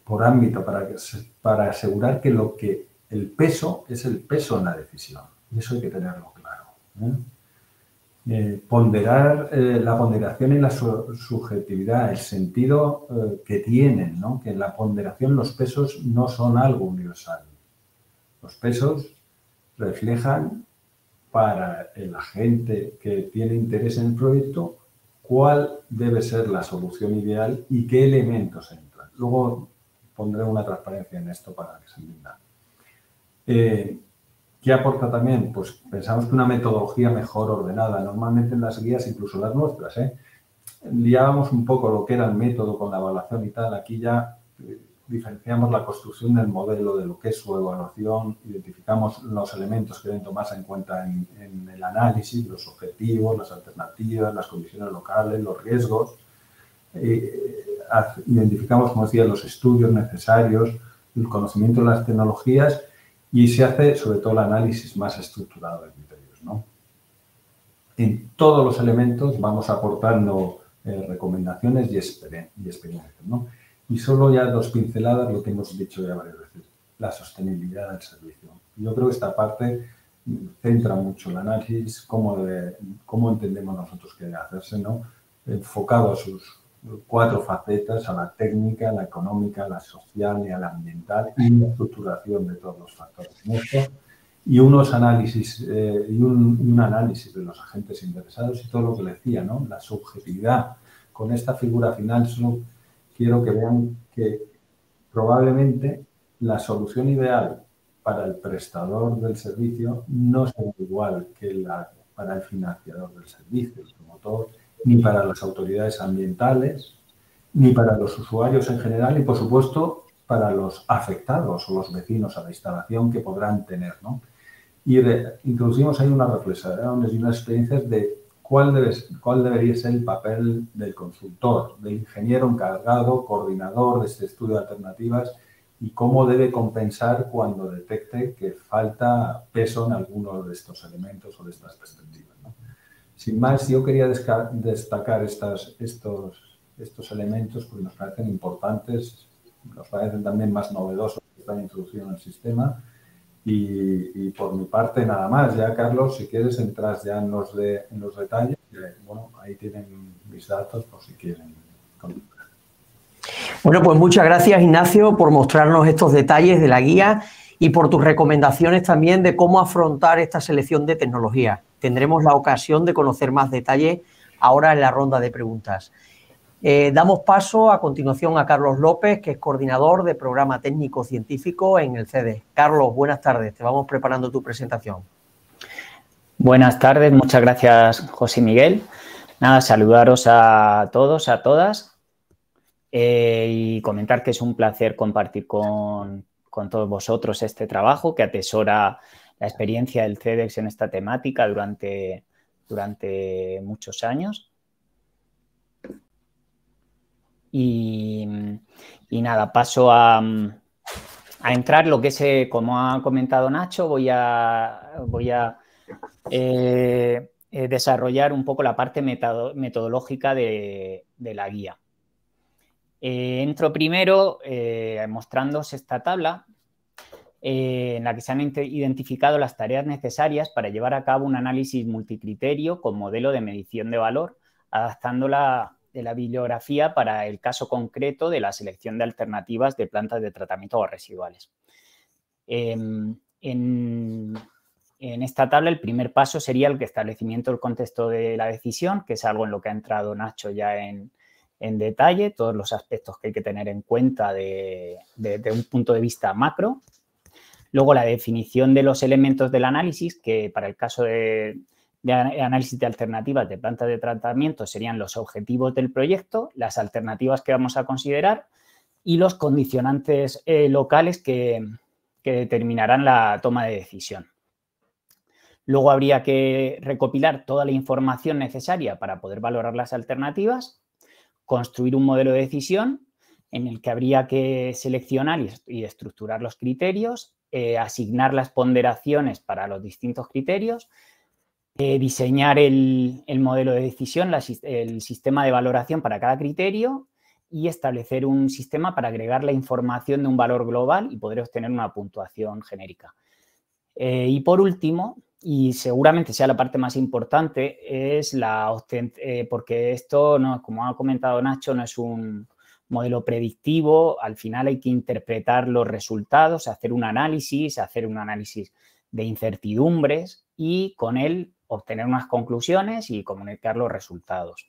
Por ámbito, para asegurar que el peso es el peso en la decisión. Y eso hay que tenerlo claro, ¿eh? Ponderar la ponderación y la subjetividad, el sentido que tienen, ¿no? Que en la ponderación los pesos no son algo universal. Los pesos reflejan para el agente que tiene interés en el proyecto cuál debe ser la solución ideal y qué elementos entran. Luego pondré una transparencia en esto para que se entienda. ¿Qué aporta también? Pues pensamos que una metodología mejor ordenada. Normalmente en las guías, incluso las nuestras, liábamos un poco lo que era el método con la evaluación y tal. Aquí ya diferenciamos la construcción del modelo de lo que es su evaluación, identificamos los elementos que deben tomarse en cuenta en el análisis, los objetivos, las alternativas, las condiciones locales, los riesgos. Identificamos, como decía, los estudios necesarios, el conocimiento de las tecnologías y se hace, sobre todo, el análisis más estructurado de criterios, ¿no? En todos los elementos vamos aportando recomendaciones y experiencias, ¿no? Y solo ya dos pinceladas, lo que hemos dicho ya varias veces, la sostenibilidad del servicio. Yo creo que esta parte centra mucho el análisis, cómo entendemos nosotros que debe hacerse, ¿no? Enfocado a sus 4 facetas, a la técnica, a la económica, a la social y a la ambiental y la estructuración de todos los factores en esto. Y unos análisis, un análisis de los agentes interesados y todo lo que le decía, ¿no? La subjetividad. Con esta figura final solo quiero que vean que probablemente la solución ideal para el prestador del servicio no será igual que para el financiador del servicio, el promotor, ni para las autoridades ambientales, ni para los usuarios en general y, por supuesto, para los afectados o los vecinos a la instalación que podrán tener, ¿no? Y introducimos ahí unas reflexiones y unas experiencias de cuál debería ser el papel del consultor, del ingeniero encargado, coordinador de este estudio de alternativas y cómo debe compensar cuando detecte que falta peso en alguno de estos elementos o de estas perspectivas, ¿no? Sin más, yo quería destacar estos elementos porque nos parecen importantes, nos parecen también más novedosos que están introducidos en el sistema. Y por mi parte nada más. Ya, Carlos, si quieres entras ya en los detalles. Bueno, ahí tienen mis datos por si quieren continuar. Bueno, pues muchas gracias, Ignacio, por mostrarnos estos detalles de la guía y por tus recomendaciones también de cómo afrontar esta selección de tecnología. Tendremos la ocasión de conocer más detalles ahora en la ronda de preguntas. Damos paso a continuación a Carlos López, que es coordinador de programa técnico científico en el CEDES. Carlos, buenas tardes. Te vamos preparando tu presentación. Buenas tardes. Muchas gracias, José Miguel. Nada, saludaros a todos, a todas y comentar que es un placer compartir con con todos vosotros este trabajo que atesora la experiencia del CEDEX en esta temática durante muchos años. Y nada, paso a entrar lo que es, como ha comentado Nacho, voy a desarrollar un poco la parte metodológica de la guía. Entro primero mostrándoos esta tabla en la que se han identificado las tareas necesarias para llevar a cabo un análisis multicriterio con modelo de medición de valor, adaptándola de la bibliografía para el caso concreto de la selección de alternativas de plantas de tratamiento o residuales. En esta tabla el primer paso sería el establecimiento del contexto de la decisión, que es algo en lo que ha entrado Nacho ya en detalle, todos los aspectos que hay que tener en cuenta de un punto de vista macro. Luego la definición de los elementos del análisis, que para el caso de análisis de alternativas de plantas de tratamiento serían los objetivos del proyecto, las alternativas que vamos a considerar y los condicionantes locales que determinarán la toma de decisión. Luego habría que recopilar toda la información necesaria para poder valorar las alternativas, construir un modelo de decisión en el que habría que seleccionar y estructurar los criterios, asignar las ponderaciones para los distintos criterios, diseñar el modelo de decisión, el sistema de valoración para cada criterio y establecer un sistema para agregar la información de un valor global y poder obtener una puntuación genérica. Y por último, y seguramente sea la parte más importante, es porque esto, no, como ha comentado Nacho, no es un modelo predictivo, al final hay que interpretar los resultados, hacer un análisis de incertidumbres y con él obtener unas conclusiones y comunicar los resultados.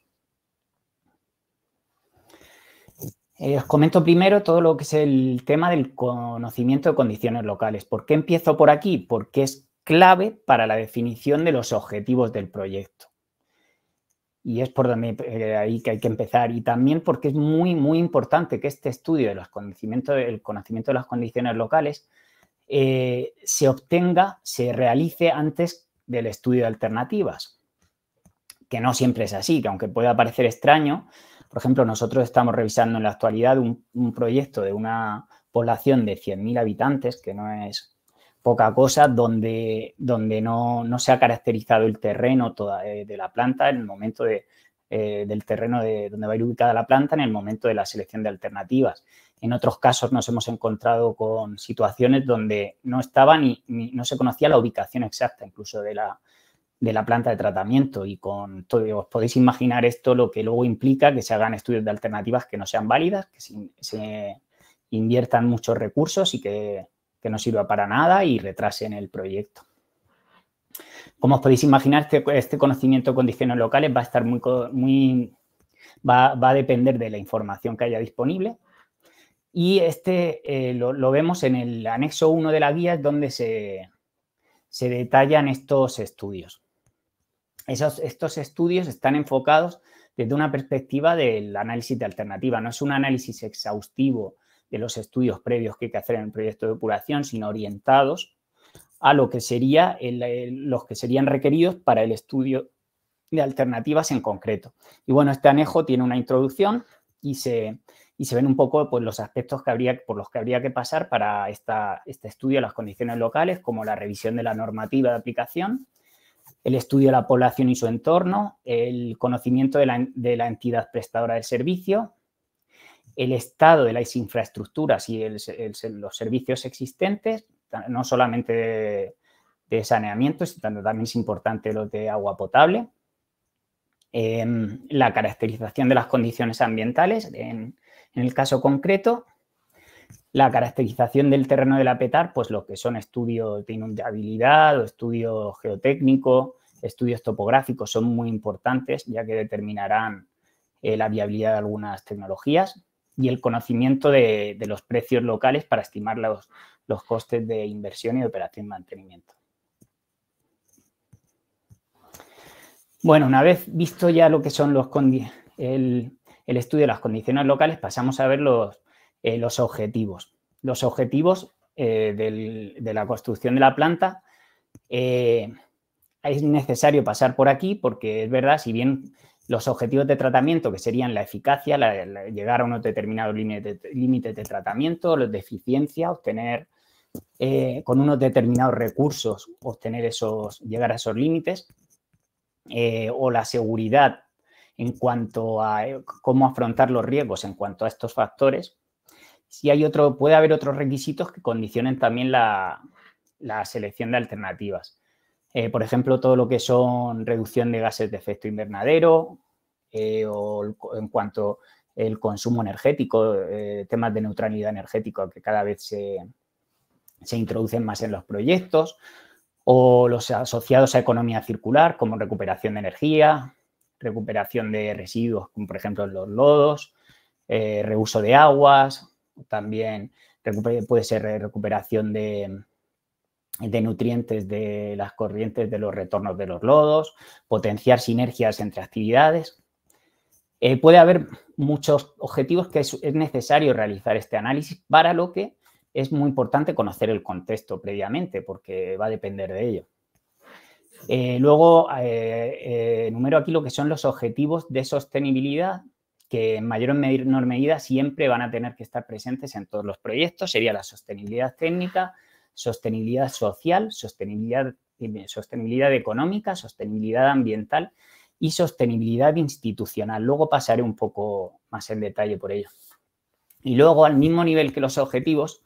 Os comento primero todo lo que es el tema del conocimiento de condiciones locales. ¿Por qué empiezo por aquí? Porque es clave para la definición de los objetivos del proyecto. Y es por donde ahí que hay que empezar. Y también porque es muy, muy importante que este estudio del conocimiento de las condiciones locales se realice antes del estudio de alternativas. Que no siempre es así, que aunque pueda parecer extraño, por ejemplo, nosotros estamos revisando en la actualidad un proyecto de una población de 100.000 habitantes, que no es poca cosa, donde no se ha caracterizado el terreno de la planta en el momento del terreno donde va a ir ubicada la planta en el momento de la selección de alternativas. En otros casos nos hemos encontrado con situaciones donde no estaba no se conocía la ubicación exacta incluso de la planta de tratamiento y os podéis imaginar esto lo que luego implica que se hagan estudios de alternativas que no sean válidas, que se inviertan muchos recursos y que no sirva para nada y retrasen el proyecto. Como os podéis imaginar, este conocimiento de condiciones locales va a estar va a depender de la información que haya disponible y lo vemos en el anexo 1 de la guía, es donde se detallan estos estudios. Estos estudios están enfocados desde una perspectiva del análisis de alternativa. No es un análisis exhaustivo de los estudios previos que hay que hacer en el proyecto de depuración, sino orientados a lo que los que serían requeridos para el estudio de alternativas en concreto. Y bueno, este anejo tiene una introducción y se ven un poco pues, los aspectos por los que habría que pasar para este estudio de las condiciones locales, como la revisión de la normativa de aplicación, el estudio de la población y su entorno, el conocimiento de la entidad prestadora del servicio, el estado de las infraestructuras y los servicios existentes, no solamente de saneamiento, sino también es importante los de agua potable, la caracterización de las condiciones ambientales, en el caso concreto, la caracterización del terreno de la PETAR, pues lo que son estudios de inundabilidad o estudio geotécnico, estudios topográficos son muy importantes, ya que determinarán la viabilidad de algunas tecnologías y el conocimiento de los precios locales para estimar los costes de inversión y de operación y mantenimiento. Bueno, una vez visto ya lo que son el estudio de las condiciones locales, pasamos a ver los objetivos. Los objetivos de la construcción de la planta, es necesario pasar por aquí porque es verdad, si bien los objetivos de tratamiento, que serían la eficacia, llegar a unos determinados límites de tratamiento, los de eficiencia, obtener con unos determinados recursos, llegar a esos límites, o la seguridad en cuanto a cómo afrontar los riesgos en cuanto a estos factores, puede haber otros requisitos que condicionen también la selección de alternativas. Por ejemplo, todo lo que son reducción de gases de efecto invernadero o en cuanto al consumo energético, temas de neutralidad energética que cada vez se introducen más en los proyectos, o los asociados a economía circular, como recuperación de energía, recuperación de residuos, como por ejemplo los lodos, reuso de aguas, también puede ser recuperación de nutrientes de las corrientes de los retornos de los lodos, potenciar sinergias entre actividades. Puede haber muchos objetivos que es necesario realizar este análisis, para lo que es muy importante conocer el contexto previamente, porque va a depender de ello. Luego, enumero aquí lo que son los objetivos de sostenibilidad, que en mayor o menor medida siempre van a tener que estar presentes en todos los proyectos. Sería la sostenibilidad técnica, sostenibilidad social, sostenibilidad económica, sostenibilidad ambiental y sostenibilidad institucional. Luego pasaré un poco más en detalle por ello. Y luego, al mismo nivel que los objetivos,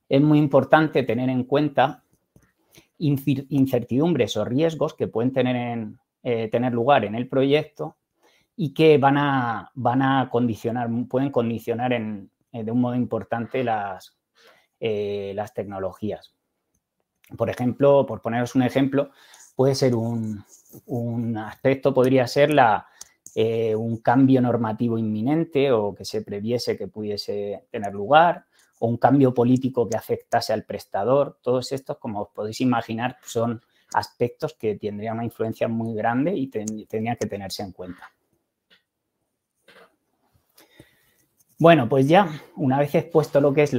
es muy importante tener en cuenta incertidumbres o riesgos que pueden tener lugar en el proyecto y que pueden condicionar de un modo importante las tecnologías. Por ejemplo, por poneros un ejemplo, puede ser un aspecto, podría ser un cambio normativo inminente o que se previese que pudiese tener lugar, o un cambio político que afectase al prestador. Todos estos, como os podéis imaginar, son aspectos que tendrían una influencia muy grande y tendrían que tenerse en cuenta. Bueno, pues ya una vez expuesto lo que es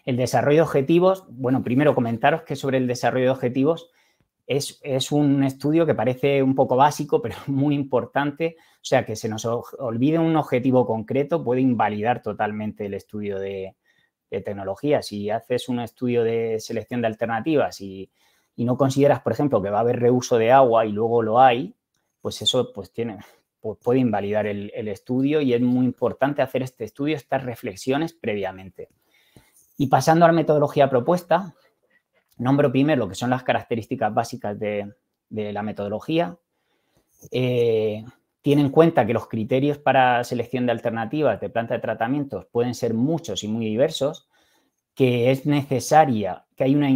el desarrollo de objetivos, bueno, primero comentaros que sobre el desarrollo de objetivos es un estudio que parece un poco básico, pero muy importante. O sea, que se nos olvide un objetivo concreto puede invalidar totalmente el estudio de tecnología. Si haces un estudio de selección de alternativas y no consideras, por ejemplo, que va a haber reuso de agua y luego lo hay, pues eso puede invalidar el estudio, y es muy importante hacer este estudio, estas reflexiones previamente. Y pasando a la metodología propuesta, nombro primero lo que son las características básicas de la metodología. Tiene en cuenta que los criterios para selección de alternativas de planta de tratamientos pueden ser muchos y muy diversos, que es necesaria, que hay una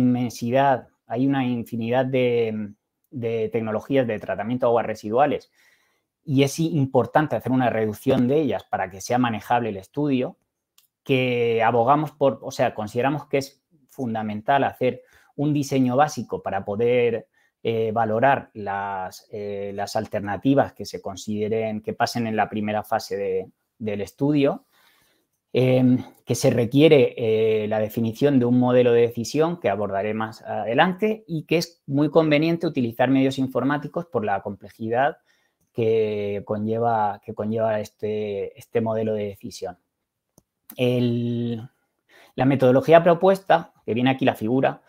infinidad de tecnologías de tratamiento de aguas residuales, y es importante hacer una reducción de ellas para que sea manejable el estudio, que consideramos que es fundamental hacer un diseño básico para poder valorar las alternativas que se consideren que pasen en la primera fase del estudio, que se requiere la definición de un modelo de decisión que abordaré más adelante, y que es muy conveniente utilizar medios informáticos por la complejidad que conlleva este modelo de decisión. La metodología propuesta, que viene aquí la figura,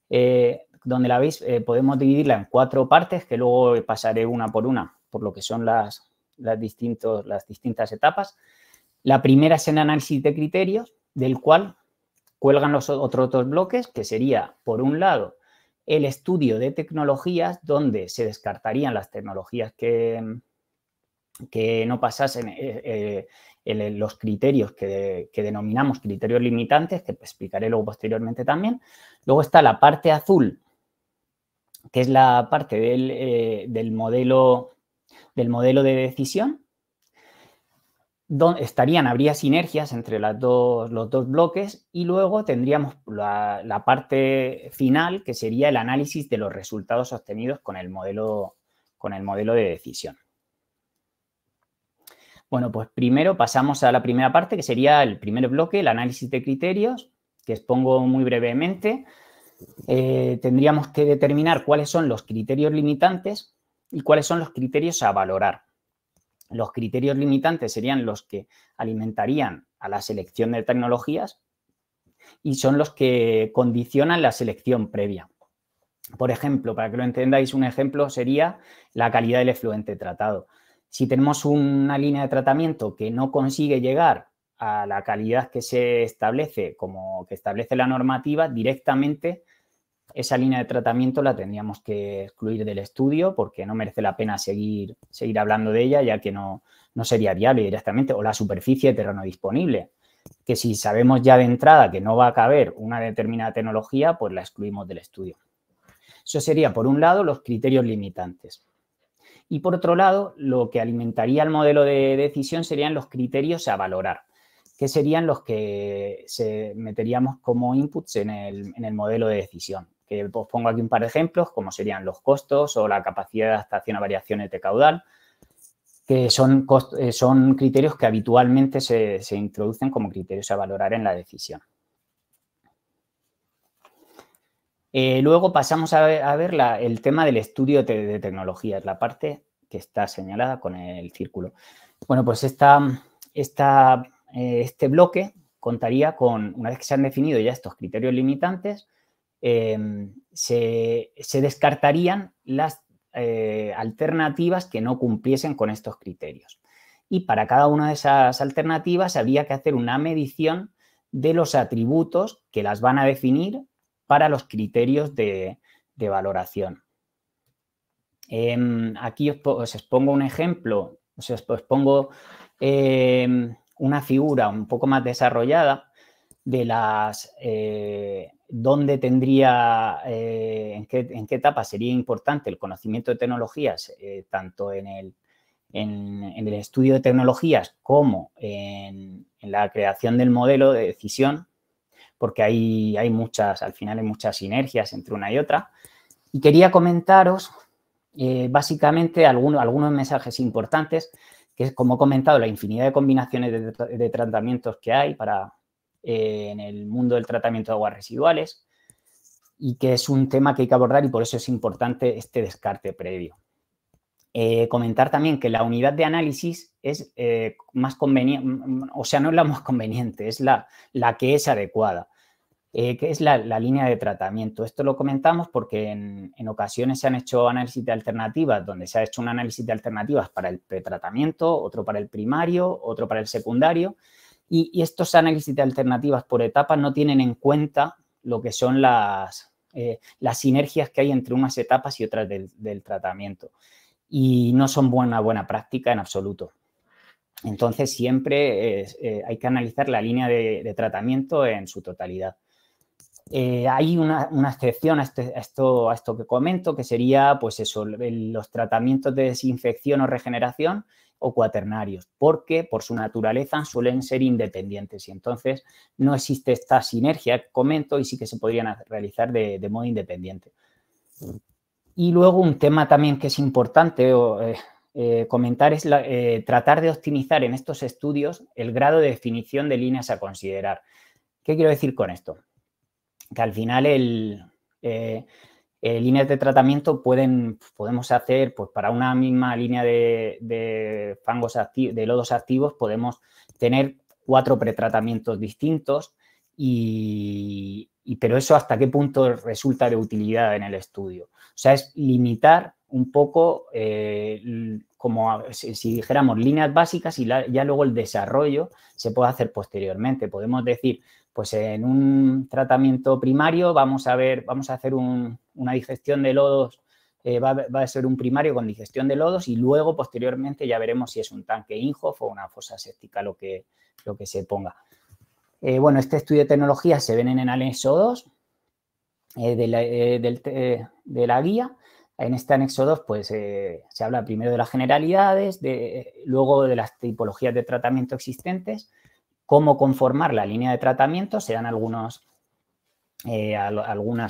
donde la veis, podemos dividirla en 4 partes, que luego pasaré una por una, por lo que son las distintas etapas. La primera es el análisis de criterios, del cual cuelgan los otros 2 bloques, que sería, por un lado, el estudio de tecnologías, donde se descartarían las tecnologías que no pasasen los criterios que denominamos criterios limitantes, que explicaré luego posteriormente también. Luego está la parte azul, que es la parte del modelo de decisión, donde habría sinergias entre los dos bloques, y luego tendríamos la parte final, que sería el análisis de los resultados obtenidos con el modelo de decisión. Bueno, pues primero pasamos a la primera parte, que sería el primer bloque, el análisis de criterios, que expongo muy brevemente. Tendríamos que determinar cuáles son los criterios limitantes y cuáles son los criterios a valorar. Los criterios limitantes serían los que alimentarían a la selección de tecnologías y son los que condicionan la selección previa. Por ejemplo, para que lo entendáis, un ejemplo sería la calidad del efluente tratado. Si tenemos una línea de tratamiento que no consigue llegar a la calidad que se establece, como que establece la normativa, directamente esa línea de tratamiento la tendríamos que excluir del estudio porque no merece la pena seguir hablando de ella, ya que no sería viable directamente, o la superficie de terreno disponible, que si sabemos ya de entrada que no va a caber una determinada tecnología, pues la excluimos del estudio. Eso sería, por un lado, los criterios limitantes. Y, por otro lado, lo que alimentaría el modelo de decisión serían los criterios a valorar, que serían los que meteríamos como inputs en el modelo de decisión. Que os pongo aquí un par de ejemplos, como serían los costos o la capacidad de adaptación a variaciones de caudal, que son criterios que habitualmente se introducen como criterios a valorar en la decisión. Luego pasamos a ver el tema del estudio de tecnologías, la parte que está señalada con el círculo. Bueno, pues este bloque contaría con, una vez que se han definido ya estos criterios limitantes, se descartarían las alternativas que no cumpliesen con estos criterios. Y para cada una de esas alternativas habría que hacer una medición de los atributos que las van a definir para los criterios de valoración. Aquí os expongo un ejemplo, os expongo una figura un poco más desarrollada de las dónde tendría, en qué etapa sería importante el conocimiento de tecnologías, tanto en el estudio de tecnologías como en la creación del modelo de decisión, porque hay muchas, al final hay muchas sinergias entre una y otra. Y quería comentaros básicamente algunos mensajes importantes, que es, como he comentado, la infinidad de combinaciones de tratamientos que hay en el mundo del tratamiento de aguas residuales, y que es un tema que hay que abordar y por eso es importante este descarte previo. Comentar también que la unidad de análisis es más conveniente, o sea, no es la más conveniente, es la que es adecuada, que es la línea de tratamiento. Esto lo comentamos porque en ocasiones se han hecho análisis de alternativas, donde se ha hecho un análisis de alternativas para el pretratamiento, otro para el primario, otro para el secundario, y estos análisis de alternativas por etapas no tienen en cuenta lo que son las sinergias que hay entre unas etapas y otras del tratamiento. Y no son una buena práctica en absoluto. Entonces, siempre hay que analizar la línea de tratamiento en su totalidad. Hay una excepción a esto que comento, que sería, pues eso, los tratamientos de desinfección o regeneración o cuaternarios, porque por su naturaleza suelen ser independientes y entonces no existe esta sinergia que comento y sí que se podrían realizar de modo independiente. Y luego un tema también que es importante comentar es tratar de optimizar en estos estudios el grado de definición de líneas a considerar. ¿Qué quiero decir con esto? Que al final líneas de tratamiento podemos hacer, pues para una misma línea de fangos de lodos activos podemos tener 4 pretratamientos distintos pero eso hasta qué punto resulta de utilidad en el estudio. O sea, es limitar un poco, como si dijéramos líneas básicas, y ya luego el desarrollo se puede hacer posteriormente. Podemos decir, pues en un tratamiento primario vamos a hacer una digestión de lodos, va a ser un primario con digestión de lodos y luego posteriormente ya veremos si es un tanque INHOF o una fosa séptica lo que se ponga. Bueno, este estudio de tecnología se ven en el anexo 2 de la guía. En este anexo 2 pues, se habla primero de las generalidades, luego de las tipologías de tratamiento existentes, cómo conformar la línea de tratamiento, se dan algunas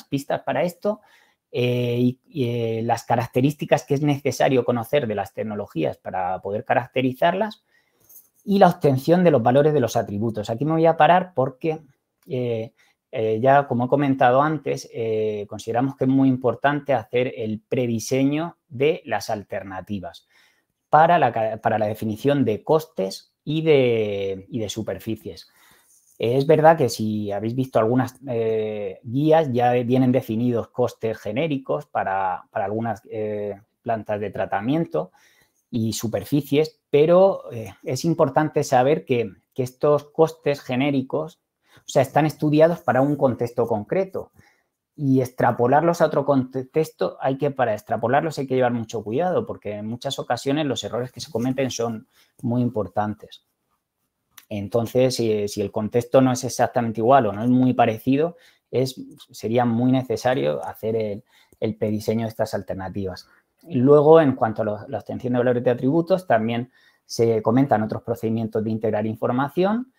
pistas para esto, y las características que es necesario conocer de las tecnologías para poder caracterizarlas, y la obtención de los valores de los atributos. Aquí me voy a parar porque ya como he comentado antes, consideramos que es muy importante hacer el prediseño de las alternativas para la definición de costes y de superficies. Es verdad que si habéis visto algunas guías ya vienen definidos costes genéricos para algunas plantas de tratamiento y superficies, pero es importante saber que estos costes genéricos, o sea, están estudiados para un contexto concreto y extrapolarlos a otro contexto, para extrapolarlos hay que llevar mucho cuidado porque en muchas ocasiones los errores que se cometen son muy importantes. Entonces, si el contexto no es exactamente igual o no es muy parecido, sería muy necesario hacer el prediseño de estas alternativas. Y luego, en cuanto a la obtención de valores de atributos, también se comentan otros procedimientos de integrar información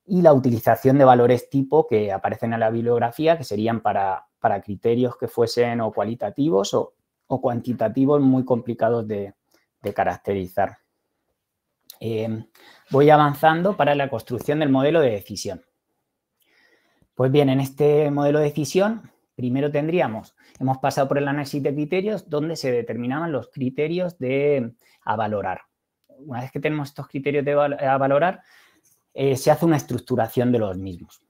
y la utilización de valores tipo que aparecen en la bibliografía, que serían para criterios que fuesen o cualitativos o cuantitativos muy complicados de caracterizar. Voy avanzando para la construcción del modelo de decisión. Pues bien, en este modelo de decisión, primero hemos pasado por el análisis de criterios donde se determinaban los criterios a valorar. Una vez que tenemos estos criterios a valorar, se hace una estructuración de los mismos.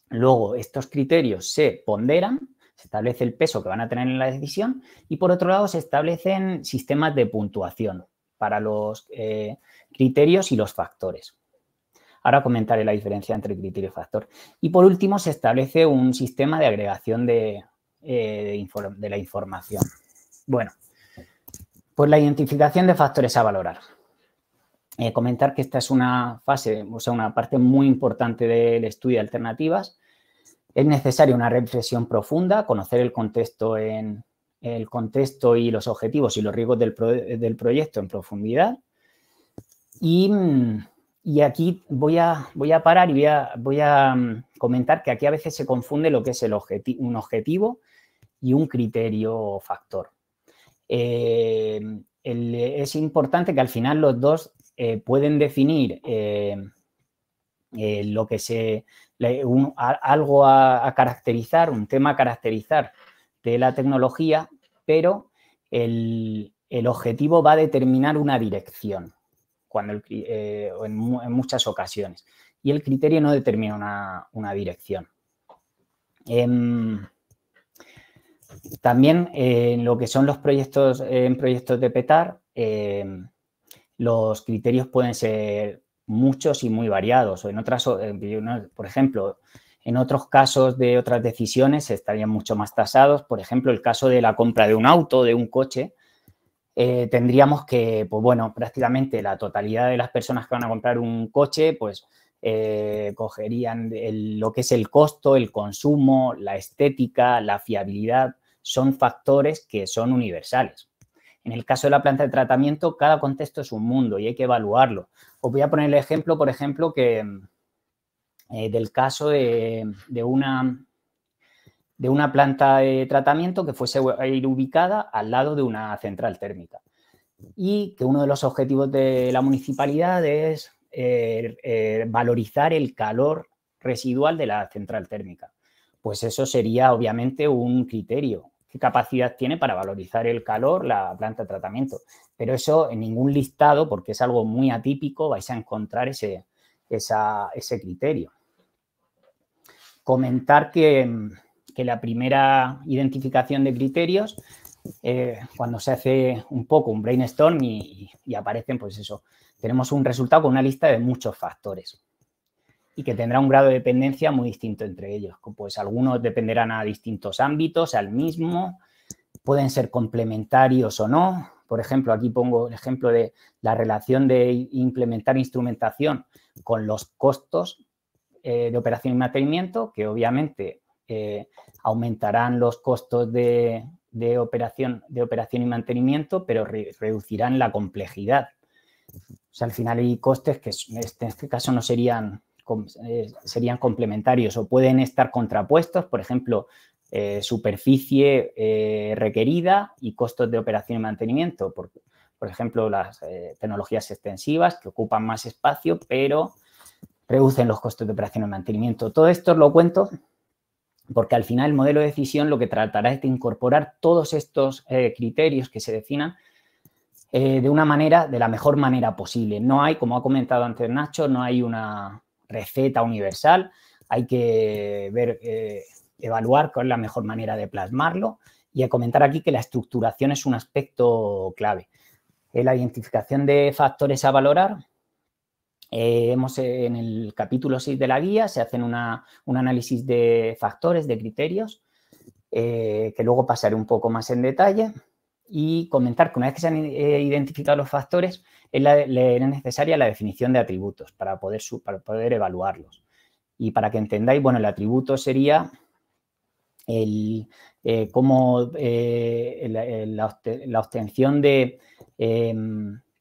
Luego, estos criterios se ponderan, se establece el peso que van a tener en la decisión y, por otro lado, se establecen sistemas de puntuación para los criterios y los factores. Ahora comentaré la diferencia entre criterio y factor. Y, por último, se establece un sistema de agregación de la información. Bueno, pues la identificación de factores a valorar. Comentar que esta es una fase, o sea, una parte muy importante del estudio de alternativas. Es necesaria una reflexión profunda, conocer el contexto y los objetivos y los riesgos del proyecto en profundidad. Y aquí voy a parar y voy a comentar que aquí a veces se confunde lo que es un objetivo y un criterio o factor. Es importante que al final los dos pueden definir algo a caracterizar, un tema a caracterizar de la tecnología, pero el objetivo va a determinar una dirección en muchas ocasiones y el criterio no determina una dirección. También en lo que son los proyectos de PETAR, los criterios pueden ser muchos y muy variados. O por ejemplo, en otros casos de otras decisiones estarían mucho más tasados. Por ejemplo, el caso de la compra de un auto, de un coche, tendríamos que, pues bueno, prácticamente la totalidad de las personas que van a comprar un coche, pues cogerían lo que es el costo, el consumo, la estética, la fiabilidad. Son factores que son universales. En el caso de la planta de tratamiento, cada contexto es un mundo y hay que evaluarlo. Os voy a poner el ejemplo, por ejemplo, del caso de una planta de tratamiento que fuese a ir ubicada al lado de una central térmica y que uno de los objetivos de la municipalidad es valorizar el calor residual de la central térmica. Pues eso sería obviamente un criterio. ¿Qué capacidad tiene para valorizar el calor la planta de tratamiento? Pero eso en ningún listado, porque es algo muy atípico, vais a encontrar ese criterio. Comentar que la primera identificación de criterios, cuando se hace un poco un brainstorm y aparecen, pues eso, tenemos un resultado con una lista de muchos factores y que tendrá un grado de dependencia muy distinto entre ellos. Pues algunos dependerán a distintos ámbitos, al mismo, pueden ser complementarios o no. Por ejemplo, aquí pongo el ejemplo de la relación de implementar instrumentación con los costos de operación y mantenimiento, que obviamente aumentarán los costos de operación y mantenimiento, pero reducirán la complejidad. O sea, al final hay costes que en este caso no serían complementarios o pueden estar contrapuestos, por ejemplo, superficie requerida y costos de operación y mantenimiento. Por ejemplo, las tecnologías extensivas que ocupan más espacio, pero reducen los costos de operación y mantenimiento. Todo esto os lo cuento porque al final el modelo de decisión lo que tratará es de incorporar todos estos criterios que se definan de la mejor manera posible. No hay, como ha comentado antes Nacho, no hay una receta universal, hay que evaluar cuál es la mejor manera de plasmarlo y a comentar aquí que la estructuración es un aspecto clave. La identificación de factores a valorar. En el capítulo 6 de la guía se hacen un análisis de factores, de criterios, que luego pasaré un poco más en detalle y comentar que una vez que se han identificado los factores es necesaria la definición de atributos para poder evaluarlos. Y para que entendáis, bueno, el atributo sería la obtención de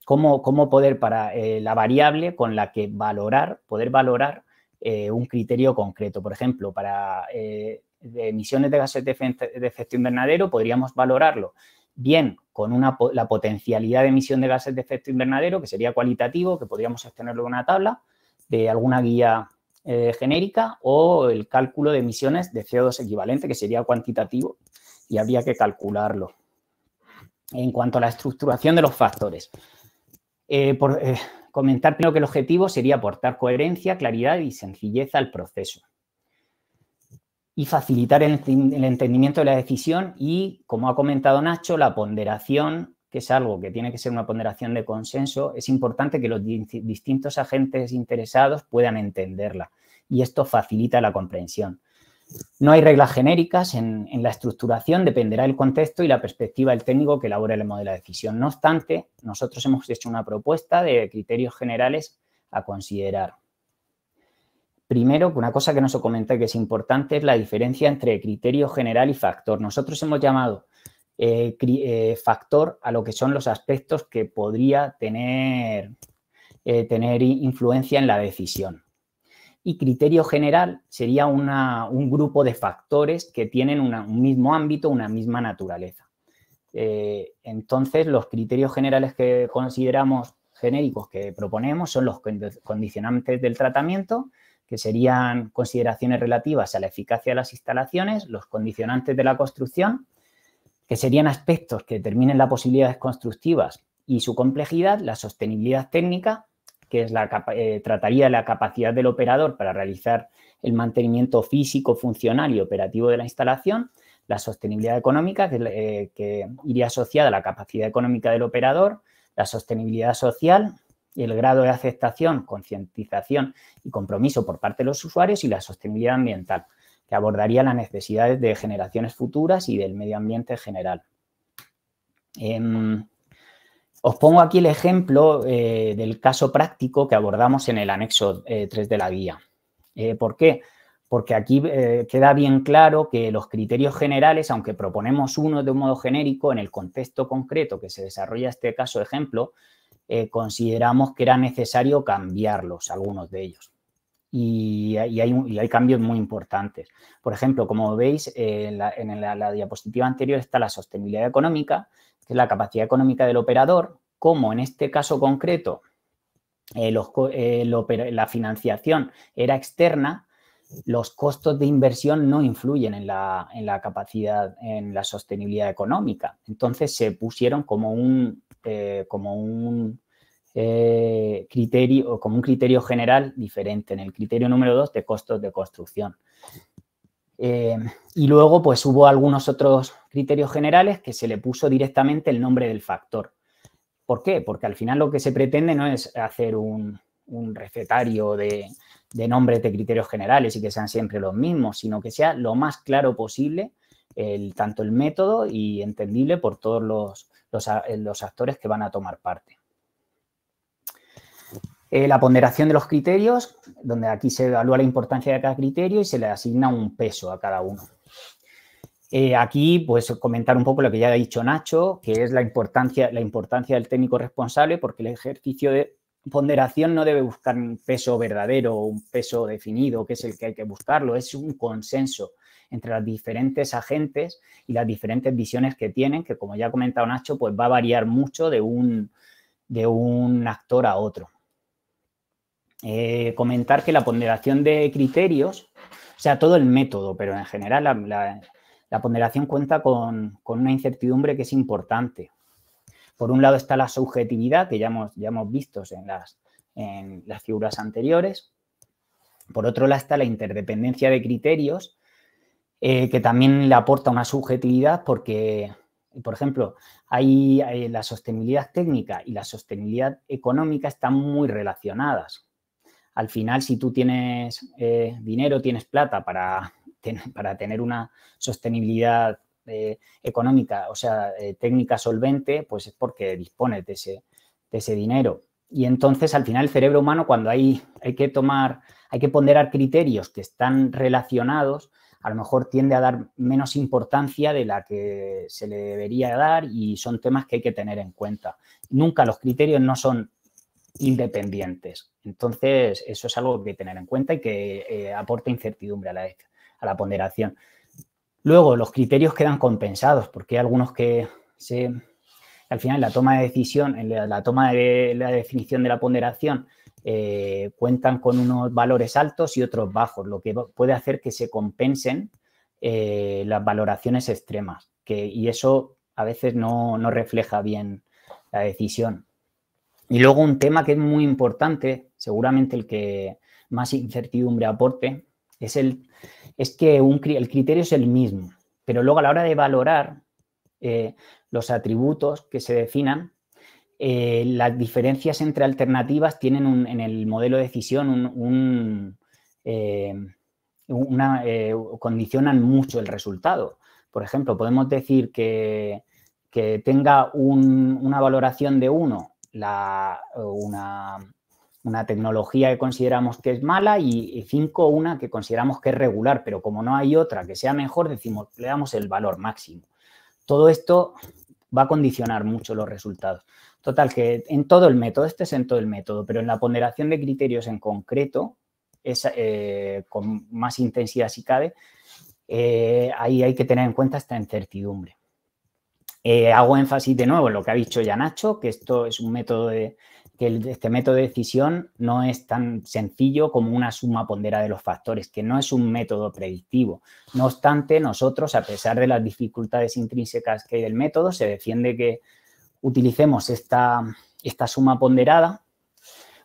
cómo poder para la variable con la que poder valorar un criterio concreto. Por ejemplo, para emisiones de gases de efecto invernadero podríamos valorarlo bien con la potencialidad de emisión de gases de efecto invernadero, que sería cualitativo, que podríamos obtenerlo en una tabla de alguna guía genérica, o el cálculo de emisiones de CO2 equivalente, que sería cuantitativo y habría que calcularlo. En cuanto a la estructuración de los factores, comentar primero que el objetivo sería aportar coherencia, claridad y sencillez al proceso y facilitar el entendimiento de la decisión y, como ha comentado Nacho, la ponderación, que es algo que tiene que ser una ponderación de consenso. Es importante que los distintos agentes interesados puedan entenderla y esto facilita la comprensión. No hay reglas genéricas en la estructuración, dependerá del contexto y la perspectiva del técnico que elabore el modelo de decisión. No obstante, nosotros hemos hecho una propuesta de criterios generales a considerar. Primero, una cosa que nos comenté que es importante es la diferencia entre criterio general y factor. Nosotros hemos llamado factor a lo que son los aspectos que podría tener influencia en la decisión. Y criterio general sería un grupo de factores que tienen un mismo ámbito, una misma naturaleza. Entonces, los criterios generales que consideramos genéricos que proponemos son los condicionantes del tratamiento, que serían consideraciones relativas a la eficacia de las instalaciones, los condicionantes de la construcción, que serían aspectos que determinen las posibilidades constructivas y su complejidad, la sostenibilidad técnica, que es trataría la capacidad del operador para realizar el mantenimiento físico, funcional y operativo de la instalación, la sostenibilidad económica, que iría asociada a la capacidad económica del operador, la sostenibilidad social, el grado de aceptación, concientización y compromiso por parte de los usuarios y la sostenibilidad ambiental, que abordaría las necesidades de generaciones futuras y del medio ambiente en general. Os pongo aquí el ejemplo del caso práctico que abordamos en el anexo 3 de la guía. ¿Por qué? Porque aquí queda bien claro que los criterios generales, aunque proponemos uno de un modo genérico, en el contexto concreto que se desarrolla este caso ejemplo, consideramos que era necesario cambiarlos, algunos de ellos. Y hay cambios muy importantes. Por ejemplo, como veis, en la diapositiva anterior está la sostenibilidad económica, que es la capacidad económica del operador, como en este caso concreto la financiación era externa, los costos de inversión no influyen en la capacidad, en la sostenibilidad económica. Entonces, se pusieron como un criterio general diferente en el criterio número 2 de costos de construcción. Y luego, pues, hubo algunos otros criterios generales que se le puso directamente el nombre del factor. ¿Por qué? Porque al final lo que se pretende no es hacer un recetario de nombres de criterios generales y que sean siempre los mismos, sino que sea lo más claro posible tanto el método y entendible por todos los actores que van a tomar parte. La ponderación de los criterios, donde aquí se evalúa la importancia de cada criterio y se le asigna un peso a cada uno. Aquí, pues, comentar un poco lo que ya ha dicho Nacho, que es la importancia del técnico responsable, porque el ejercicio de ponderación no debe buscar un peso verdadero o un peso definido, que es el que hay que buscarlo, es un consenso entre los diferentes agentes y las diferentes visiones que tienen, que, como ya ha comentado Nacho, pues va a variar mucho de un actor a otro. Comentar que la ponderación de criterios O sea, todo el método, pero en general la ponderación cuenta con una incertidumbre que es importante. Por un lado está la subjetividad, que ya hemos visto en las figuras anteriores. Por otro lado está la interdependencia de criterios, que también le aporta una subjetividad porque, por ejemplo, la sostenibilidad técnica y la sostenibilidad económica están muy relacionadas. Al final, si tú tienes dinero, tienes plata para tener una sostenibilidad económica, o sea, técnica solvente, pues es porque dispones de ese dinero. Y entonces, al final, el cerebro humano, cuando hay que ponderar criterios que están relacionados, a lo mejor tiende a dar menos importancia de la que se le debería dar y son temas que hay que tener en cuenta. Nunca los criterios no son independientes. Entonces, eso es algo que hay que tener en cuenta y que aporta incertidumbre a la ponderación. Luego, los criterios quedan compensados porque hay algunos que al final, la toma de decisión, en la toma de la definición de la ponderación, cuentan con unos valores altos y otros bajos, lo que puede hacer que se compensen las valoraciones extremas, y eso a veces no refleja bien la decisión. Y luego un tema que es muy importante, seguramente el que más incertidumbre aporte, es que el criterio es el mismo, pero luego a la hora de valorar los atributos que se definan, las diferencias entre alternativas tienen en el modelo de decisión condicionan mucho el resultado. Por ejemplo, podemos decir que tenga una valoración de 1 una tecnología que consideramos que es mala y 5 una que consideramos que es regular, pero como no hay otra que sea mejor, le damos el valor máximo. Todo esto va a condicionar mucho los resultados. Total, que en todo el método, este es en todo el método, pero en la ponderación de criterios en concreto, con más intensidad si cabe, ahí hay que tener en cuenta esta incertidumbre. Hago énfasis de nuevo en lo que ha dicho ya Nacho, que esto es un método este método de decisión no es tan sencillo como una suma ponderada de los factores, que no es un método predictivo. No obstante, nosotros, a pesar de las dificultades intrínsecas que hay del método, se defiende que utilicemos esta suma ponderada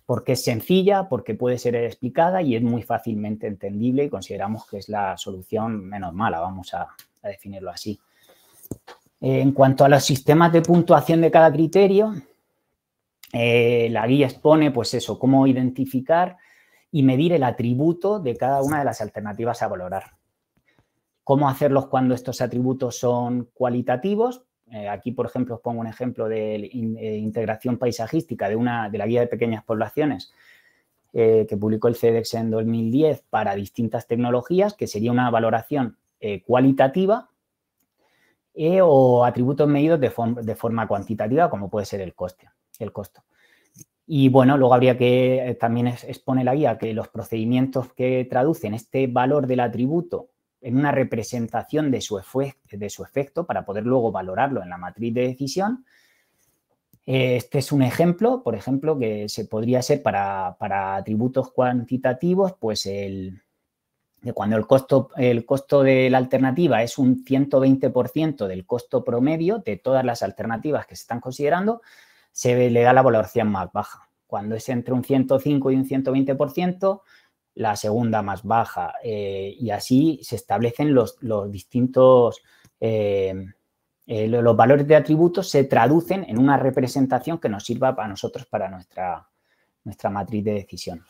porque es sencilla, porque puede ser explicada y es muy fácilmente entendible y consideramos que es la solución menos mala, vamos a definirlo así. En cuanto a los sistemas de puntuación de cada criterio, la guía expone, pues eso, cómo identificar y medir el atributo de cada una de las alternativas a valorar. Cómo hacerlos cuando estos atributos son cualitativos. Aquí, por ejemplo, os pongo un ejemplo de integración paisajística de la guía de pequeñas poblaciones que publicó el CEDEX en 2010 para distintas tecnologías, que sería una valoración cualitativa o atributos medidos de forma cuantitativa, como puede ser el costo. Y bueno, luego habría que, también expone la guía, que los procedimientos que traducen este valor del atributo en una representación de su efecto para poder luego valorarlo en la matriz de decisión. Este es un ejemplo, por ejemplo, que se podría ser para atributos cuantitativos, pues cuando el costo de la alternativa es un 120% del costo promedio de todas las alternativas que se están considerando, se le da la valoración más baja. Cuando es entre un 105 y un 120%, la segunda más baja. Y así se establecen los distintos... los valores de atributos se traducen en una representación que nos sirva para nosotros, para nuestra matriz de decisión.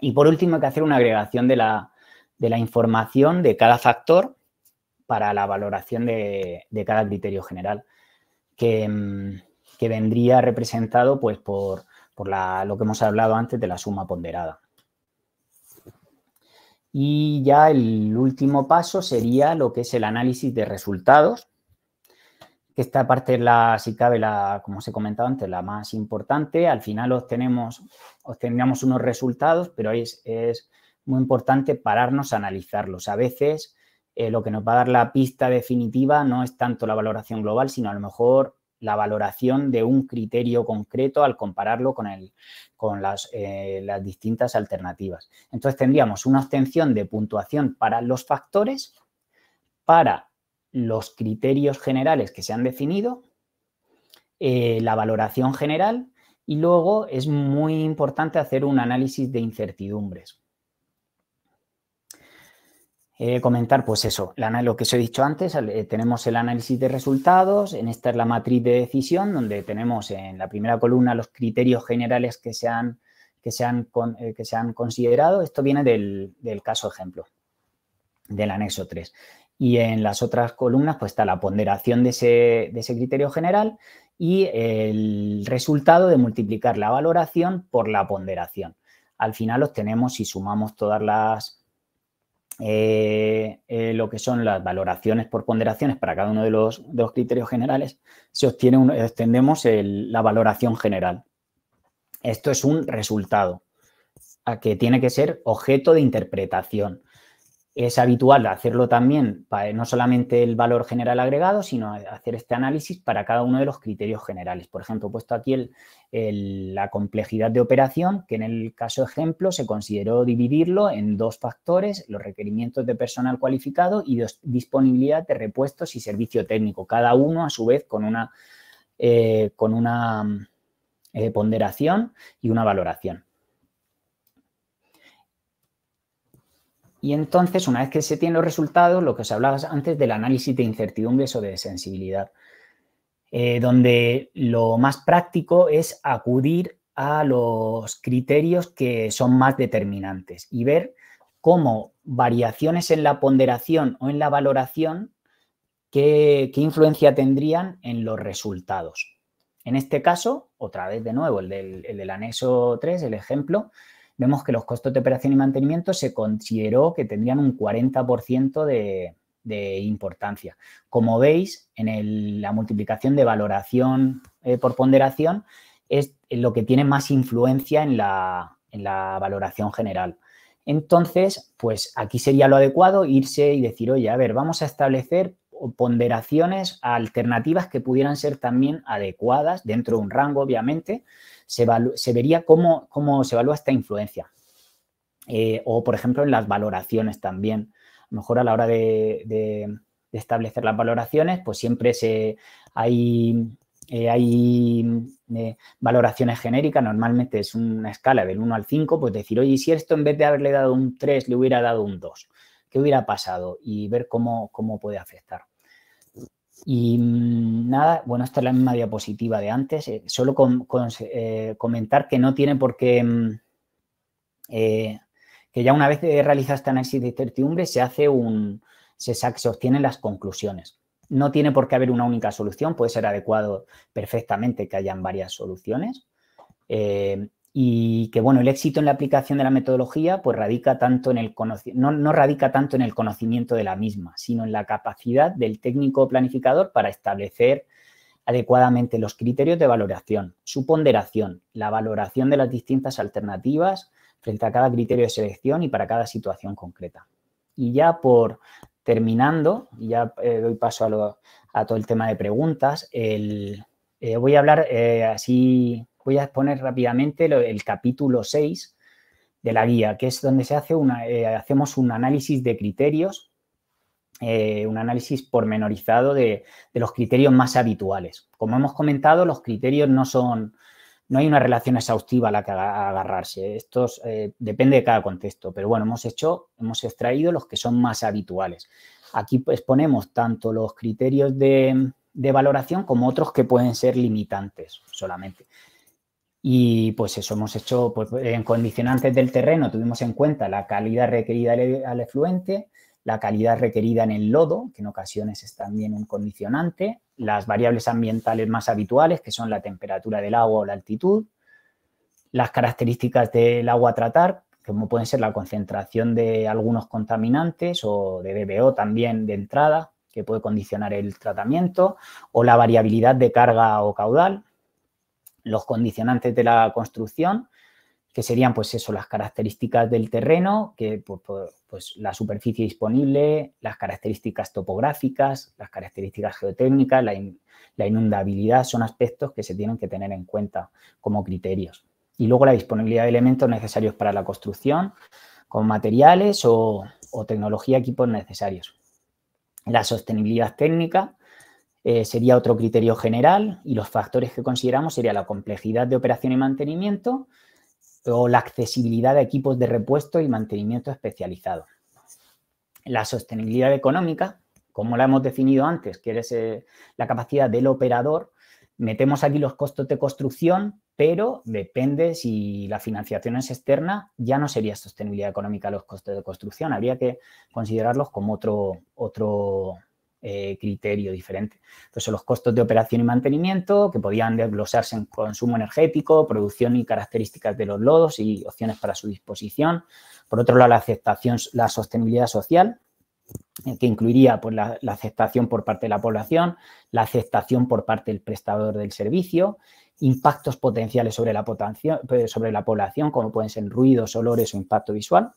Y por último, hay que hacer una agregación de la información de cada factor para la valoración de cada criterio general, que vendría representado pues, por lo que hemos hablado antes de la suma ponderada. Y ya el último paso sería lo que es el análisis de resultados, que esta parte es si cabe, como os he comentado antes, la más importante. Al final obtendríamos unos resultados, pero es muy importante pararnos a analizarlos. A veces lo que nos va a dar la pista definitiva no es tanto la valoración global, sino a lo mejor la valoración de un criterio concreto al compararlo con las distintas alternativas. Entonces, tendríamos una obtención de puntuación para los factores, para los criterios generales que se han definido, la valoración general, y luego es muy importante hacer un análisis de incertidumbres. Comentar, pues eso, lo que os he dicho antes, tenemos el análisis de resultados, en esta es la matriz de decisión, donde tenemos en la primera columna los criterios generales que se han considerado. Esto viene del caso ejemplo, del anexo 3. Y en las otras columnas pues está la ponderación de ese criterio general y el resultado de multiplicar la valoración por la ponderación. Al final obtenemos, si sumamos todas las lo que son las valoraciones por ponderaciones para cada uno de los criterios generales, se obtiene obtenemos la valoración general. Esto es un resultado que tiene que ser objeto de interpretación. Es habitual hacerlo también, no solamente el valor general agregado, sino hacer este análisis para cada uno de los criterios generales. Por ejemplo, he puesto aquí la complejidad de operación, que en el caso ejemplo se consideró dividirlo en 2 factores, los requerimientos de personal cualificado y disponibilidad de repuestos y servicio técnico, cada uno a su vez con una ponderación y una valoración. Y entonces, una vez que se tienen los resultados, lo que os hablaba antes del análisis de incertidumbres o de sensibilidad, donde lo más práctico es acudir a los criterios que son más determinantes y ver cómo variaciones en la ponderación o en la valoración, qué influencia tendrían en los resultados. En este caso, otra vez de nuevo, el del anexo 3, el ejemplo, vemos que los costos de operación y mantenimiento se consideró que tendrían un 40% de importancia. Como veis, en la multiplicación de valoración por ponderación es lo que tiene más influencia en la valoración general. Entonces, pues aquí sería lo adecuado irse y decir, oye, a ver, vamos a establecer ponderaciones alternativas que pudieran ser también adecuadas dentro de un rango, obviamente. Se vería cómo se evalúa esta influencia. O, por ejemplo, en las valoraciones también. A lo mejor a la hora de establecer las valoraciones, pues siempre hay valoraciones genéricas. Normalmente es una escala del 1 al 5, pues decir, oye, si esto en vez de haberle dado un 3 le hubiera dado un 2, ¿qué hubiera pasado? Y ver cómo puede afectar. Y nada, bueno, esta es la misma diapositiva de antes. Solo comentar que no tiene por qué, que ya una vez realizado este análisis de incertidumbre se obtienen las conclusiones. No tiene por qué haber una única solución, puede ser adecuado perfectamente que hayan varias soluciones. Y que, bueno, el éxito en la aplicación de la metodología pues radica tanto en no radica tanto en el conocimiento de la misma, sino en la capacidad del técnico planificador para establecer adecuadamente los criterios de valoración, su ponderación, la valoración de las distintas alternativas frente a cada criterio de selección y para cada situación concreta. Y ya por terminando, ya doy paso a todo el tema de preguntas, voy a hablar así... Voy a exponer rápidamente el capítulo 6 de la guía, que es donde hacemos un análisis de criterios, un análisis pormenorizado de los criterios más habituales. Como hemos comentado, los criterios no hay una relación exhaustiva a la que agarrarse. Esto depende de cada contexto, pero bueno, hemos extraído los que son más habituales. Aquí pues ponemos tanto los criterios de valoración como otros que pueden ser limitantes solamente. Y pues eso, hemos hecho, pues, en condicionantes del terreno tuvimos en cuenta la calidad requerida al efluente, la calidad requerida en el lodo, que en ocasiones es también un condicionante, las variables ambientales más habituales, que son la temperatura del agua o la altitud, las características del agua a tratar, como pueden ser la concentración de algunos contaminantes o de BBO también de entrada, que puede condicionar el tratamiento, o la variabilidad de carga o caudal, los condicionantes de la construcción, que serían pues eso, las características del terreno, que pues la superficie disponible, las características topográficas, las características geotécnicas, la inundabilidad, son aspectos que se tienen que tener en cuenta como criterios. Y luego la disponibilidad de elementos necesarios para la construcción, como materiales o tecnología, equipos necesarios. La sostenibilidad técnica sería otro criterio general y los factores que consideramos serían la complejidad de operación y mantenimiento o la accesibilidad de equipos de repuesto y mantenimiento especializado. La sostenibilidad económica, como la hemos definido antes, que es la capacidad del operador, metemos aquí los costos de construcción, pero depende si la financiación es externa, ya no sería sostenibilidad económica los costos de construcción, habría que considerarlos como otro criterio diferente. Entonces, los costos de operación y mantenimiento, que podían desglosarse en consumo energético, producción y características de los lodos y opciones para su disposición. Por otro lado, la sostenibilidad social, que incluiría pues, la aceptación por parte de la población, la aceptación por parte del prestador del servicio, impactos potenciales sobre la población, como pueden ser ruidos, olores o impacto visual.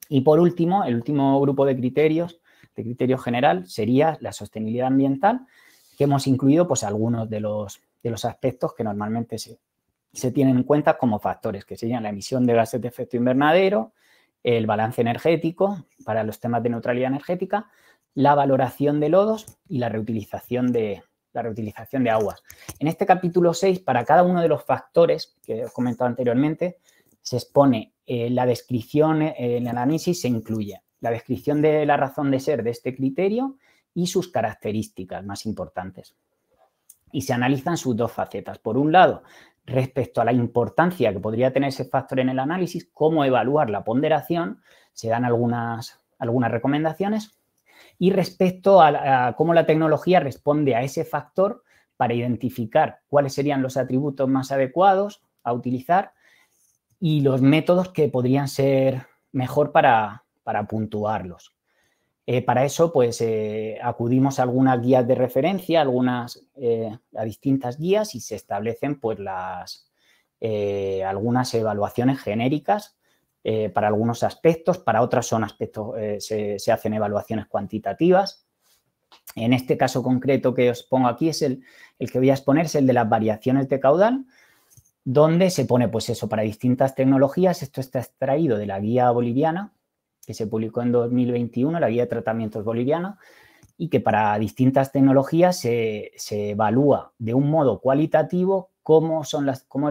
Y por último, el último grupo de criterios, de criterio general, sería la sostenibilidad ambiental, que hemos incluido pues, algunos de los aspectos que normalmente se tienen en cuenta como factores, que serían la emisión de gases de efecto invernadero, el balance energético para los temas de neutralidad energética, la valoración de lodos y la reutilización de aguas. En este capítulo 6, para cada uno de los factores que he comentado anteriormente, se expone la descripción, el análisis se incluye la descripción de la razón de ser de este criterio y sus características más importantes. Y se analizan sus dos facetas. Por un lado, respecto a la importancia que podría tener ese factor en el análisis, cómo evaluar la ponderación, se dan algunas recomendaciones. Y respecto a cómo la tecnología responde a ese factor para identificar cuáles serían los atributos más adecuados a utilizar y los métodos que podrían ser mejor para puntuarlos. Para eso, pues, acudimos a algunas guías de referencia, a distintas guías y se establecen, pues, algunas evaluaciones genéricas para algunos aspectos, para otros son aspectos, se hacen evaluaciones cuantitativas. En este caso concreto que os pongo aquí es el que voy a exponer, es el de las variaciones de caudal, donde se pone, pues eso, para distintas tecnologías. Esto está extraído de la guía boliviana, que se publicó en 2021, la guía de tratamientos boliviana, y que para distintas tecnologías se evalúa de un modo cualitativo cómo es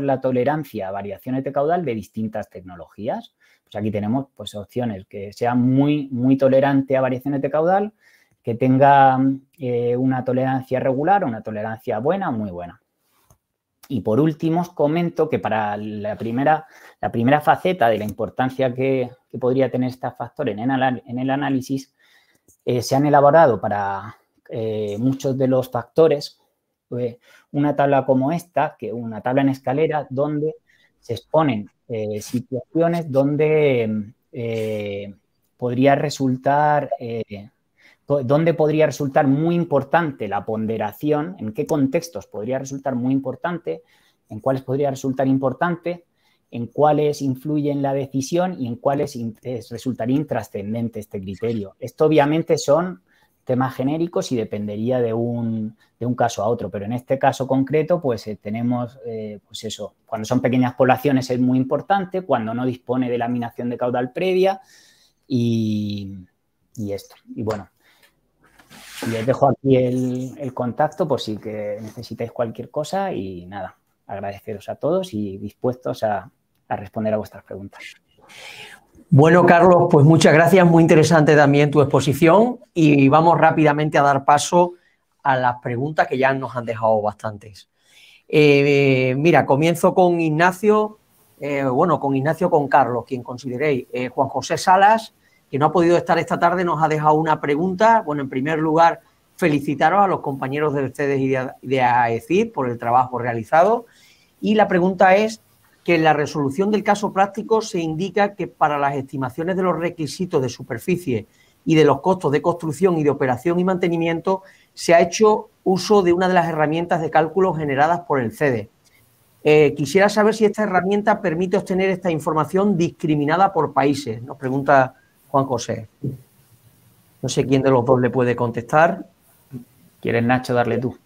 la tolerancia a variaciones de caudal de distintas tecnologías. Pues aquí tenemos pues, opciones que sean muy tolerante a variaciones de caudal, que tenga una tolerancia regular o una tolerancia buena o muy buena. Y por último os comento que para la primera faceta de la importancia que podría tener este factor en el análisis, se han elaborado para muchos de los factores una tabla como esta, una tabla en escalera, donde se exponen situaciones donde podría resultar muy importante la ponderación, en qué contextos podría resultar muy importante, en cuáles podría resultar importante, en cuáles influye en la decisión y en cuáles resultaría intrascendente este criterio. Esto obviamente son temas genéricos y dependería de un caso a otro, pero en este caso concreto pues tenemos, pues eso, cuando son pequeñas poblaciones es muy importante, cuando no dispone de laminación de caudal previa y esto. Y bueno, les dejo aquí el contacto por si que necesitáis cualquier cosa y nada, agradeceros a todos y dispuestos a responder a vuestras preguntas. Bueno, Carlos, pues muchas gracias, muy interesante también tu exposición y vamos rápidamente a dar paso a las preguntas que ya nos han dejado bastantes. Mira, comienzo con Ignacio, con Carlos, quien consideréis. Juan José Salas, que no ha podido estar esta tarde, nos ha dejado una pregunta. Bueno, en primer lugar, felicitaros a los compañeros de ustedes y de AECID por el trabajo realizado. Y la pregunta es que en la resolución del caso práctico se indica que para las estimaciones de los requisitos de superficie y de los costos de construcción y de operación y mantenimiento se ha hecho uso de una de las herramientas de cálculo generadas por el CEDE. Quisiera saber si esta herramienta permite obtener esta información discriminada por países, nos pregunta Juan José. No sé quién de los dos le puede contestar. ¿Quieres, Nacho, darle tú?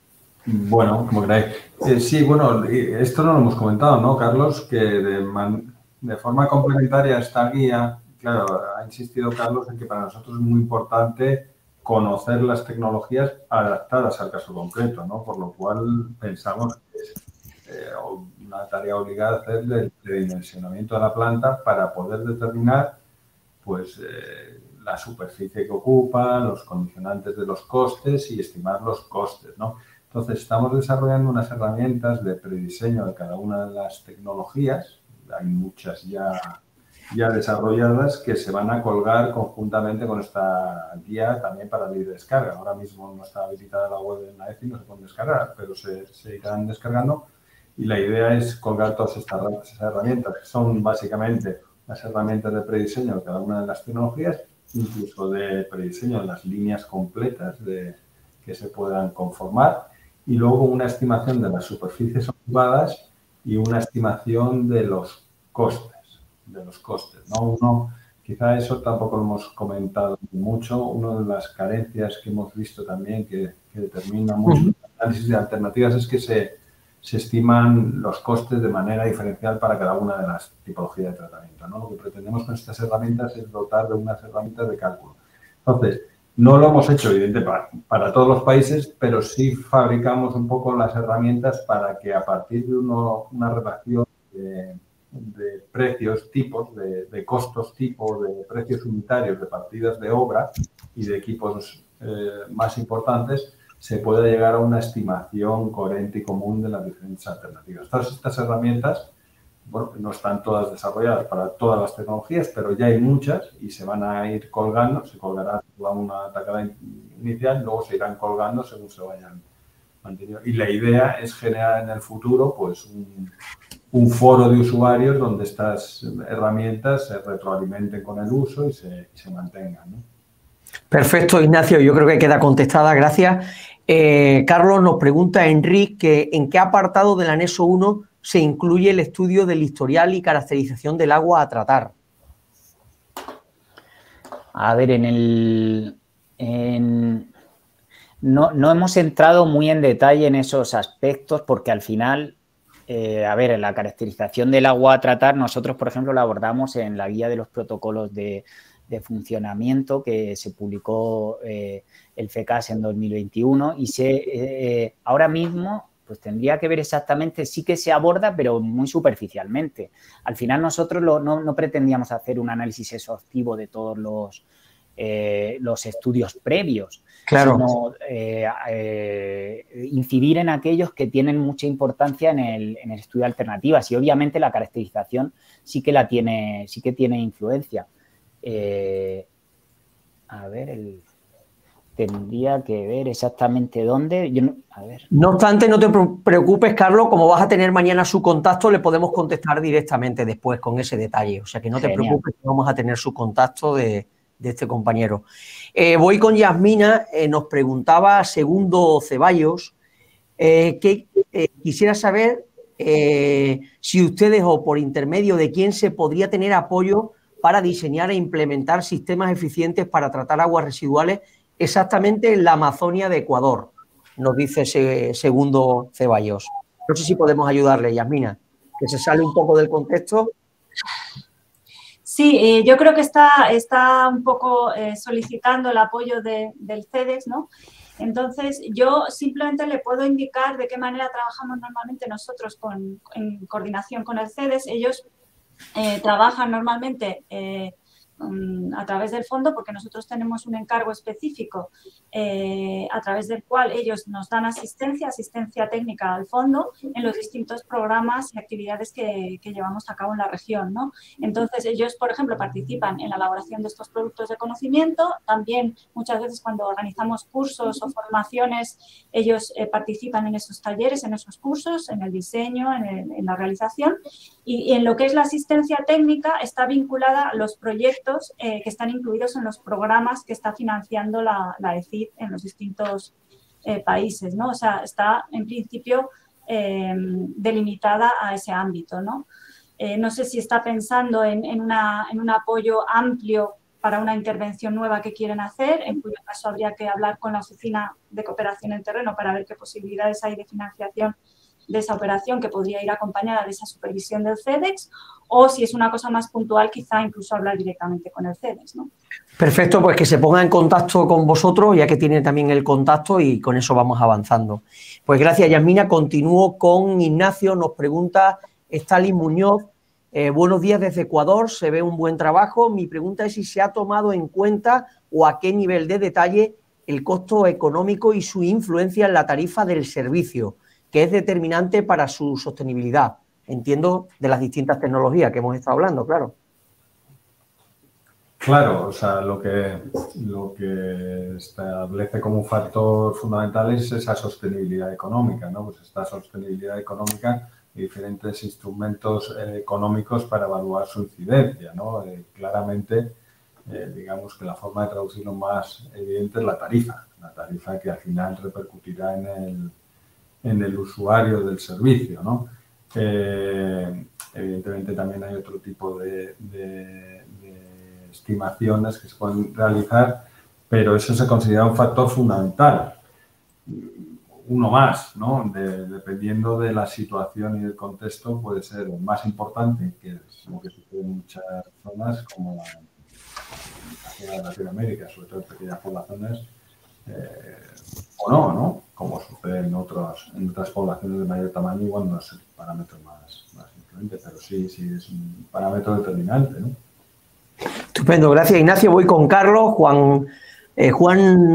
Bueno, como queráis. Sí, bueno, esto no lo hemos comentado, ¿no, Carlos? Que de forma complementaria a esta guía, claro, ha insistido Carlos en que para nosotros es muy importante conocer las tecnologías adaptadas al caso concreto, ¿no? Por lo cual pensamos que es una tarea obligada hacer el redimensionamiento de la planta para poder determinar, pues, la superficie que ocupa, los condicionantes de los costes y estimar los costes, ¿no? Entonces, estamos desarrollando unas herramientas de prediseño de cada una de las tecnologías. Hay muchas ya desarrolladas que se van a colgar conjuntamente con esta guía también para libre descarga. Ahora mismo no está habilitada la web de la EFI, no se pueden descargar, pero se irán descargando. Y la idea es colgar todas estas herramientas, que son básicamente las herramientas de prediseño de cada una de las tecnologías, incluso de prediseño de las líneas completas que se puedan conformar, y luego una estimación de las superficies ocupadas y una estimación de los costes, ¿no? Quizá eso tampoco lo hemos comentado mucho. Una de las carencias que hemos visto también que determina mucho el análisis de alternativas es que se estiman los costes de manera diferencial para cada una de las tipologías de tratamiento, ¿no? Lo que pretendemos con estas herramientas es dotar de unas herramientas de cálculo. Entonces, no lo hemos hecho, evidente, para todos los países, pero sí fabricamos un poco las herramientas para que a partir de una relación de precios tipos, de costos tipo, de precios unitarios, de partidas de obra y de equipos más importantes, se pueda llegar a una estimación coherente y común de las diferentes alternativas. Todas estas herramientas, bueno, no están todas desarrolladas para todas las tecnologías, pero ya hay muchas y se van a ir colgando, se colgará toda una tacada inicial, luego se irán colgando según se vayan manteniendo. Y la idea es generar en el futuro, pues, un foro de usuarios donde estas herramientas se retroalimenten con el uso y se mantengan, ¿no? Perfecto, Ignacio, yo creo que queda contestada, gracias. Carlos nos pregunta, Enrique, ¿en qué apartado del anexo 1 se incluye el estudio del historial y caracterización del agua a tratar? A ver, no hemos entrado muy en detalle en esos aspectos porque al final, a ver, en la caracterización del agua a tratar, nosotros, por ejemplo, la abordamos en la guía de los protocolos de funcionamiento que se publicó el FECAS en 2021 y ahora mismo pues tendría que ver exactamente, sí que se aborda, pero muy superficialmente. Al final nosotros no pretendíamos hacer un análisis exhaustivo de todos los estudios previos, claro, sino incidir en aquellos que tienen mucha importancia en el estudio de alternativas y obviamente la caracterización sí que tiene influencia. A ver, tendría que ver exactamente dónde. No obstante, no te preocupes, Carlos, como vas a tener mañana su contacto, le podemos contestar directamente después con ese detalle. O sea, que no te preocupes, que vamos a tener su contacto de este compañero. Voy con Yasmina, nos preguntaba Segundo Ceballos, que quisiera saber si ustedes o por intermedio de quién se podría tener apoyo para diseñar e implementar sistemas eficientes para tratar aguas residuales exactamente en la Amazonia de Ecuador, nos dice Segundo Ceballos. No sé si podemos ayudarle, Yasmina, que se sale un poco del contexto. Sí, yo creo que está un poco solicitando el apoyo del CEDEX, ¿no? Entonces, yo simplemente le puedo indicar de qué manera trabajamos normalmente nosotros en coordinación con el CEDEX. Ellos trabajan normalmente a través del fondo porque nosotros tenemos un encargo específico a través del cual ellos nos dan asistencia técnica al fondo en los distintos programas y actividades que llevamos a cabo en la región, ¿no? Entonces, ellos, por ejemplo, participan en la elaboración de estos productos de conocimiento. También, muchas veces, cuando organizamos cursos o formaciones, ellos participan en esos talleres, en esos cursos, en el diseño, en la realización. Y en lo que es la asistencia técnica está vinculada a los proyectos que están incluidos en los programas que está financiando la ECID en los distintos países, ¿no? O sea, está en principio delimitada a ese ámbito, ¿no? No sé si está pensando en un apoyo amplio para una intervención nueva que quieren hacer, en cuyo caso habría que hablar con la Oficina de Cooperación en Terreno para ver qué posibilidades hay de financiación de esa operación, que podría ir acompañada de esa supervisión del CEDEX, o si es una cosa más puntual, quizá incluso hablar directamente con el CEDEX, ¿no? Perfecto, pues que se ponga en contacto con vosotros, ya que tiene también el contacto, y con eso vamos avanzando. Pues gracias, Yasmina. Continúo con Ignacio. Nos pregunta Stalin Muñoz. Buenos días desde Ecuador, se ve un buen trabajo. Mi pregunta es si se ha tomado en cuenta o a qué nivel de detalle el costo económico y su influencia en la tarifa del servicio, que es determinante para su sostenibilidad. Entiendo de las distintas tecnologías que hemos estado hablando, claro. Claro, o sea, lo que establece como un factor fundamental es esa sostenibilidad económica, ¿no? Pues esta sostenibilidad económica y diferentes instrumentos económicos para evaluar su incidencia, ¿no? Claramente, digamos que la forma de traducirlo más evidente es la tarifa que al final repercutirá en el usuario del servicio, ¿no? Evidentemente también hay otro tipo de estimaciones que se pueden realizar, pero eso se considera un factor fundamental. Uno más, ¿no? Dependiendo de la situación y del contexto, puede ser más importante, que es lo que sucede en muchas zonas, como la zona de Latinoamérica, sobre todo en pequeñas poblaciones, o no, como sucede en otras poblaciones de mayor tamaño, igual no es el parámetro más influente, pero sí es un parámetro determinante, ¿no? Estupendo, gracias, Ignacio. Voy con Carlos. Juan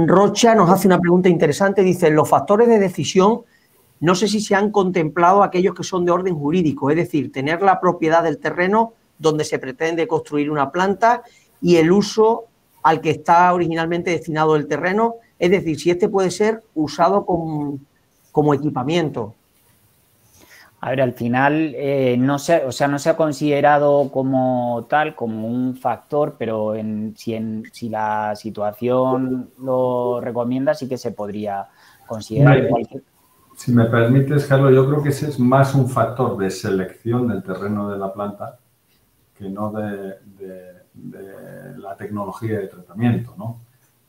Rocha nos hace una pregunta interesante. Dice, los factores de decisión, no sé si se han contemplado aquellos que son de orden jurídico, es decir, tener la propiedad del terreno donde se pretende construir una planta y el uso al que está originalmente destinado el terreno, es decir, si este puede ser usado como equipamiento. A ver, al final no se ha considerado como tal, como un factor, pero si la situación lo recomienda, sí que se podría considerar. Si me permites, Carlos, yo creo que ese es más un factor de selección del terreno de la planta que no de la tecnología de tratamiento, ¿no?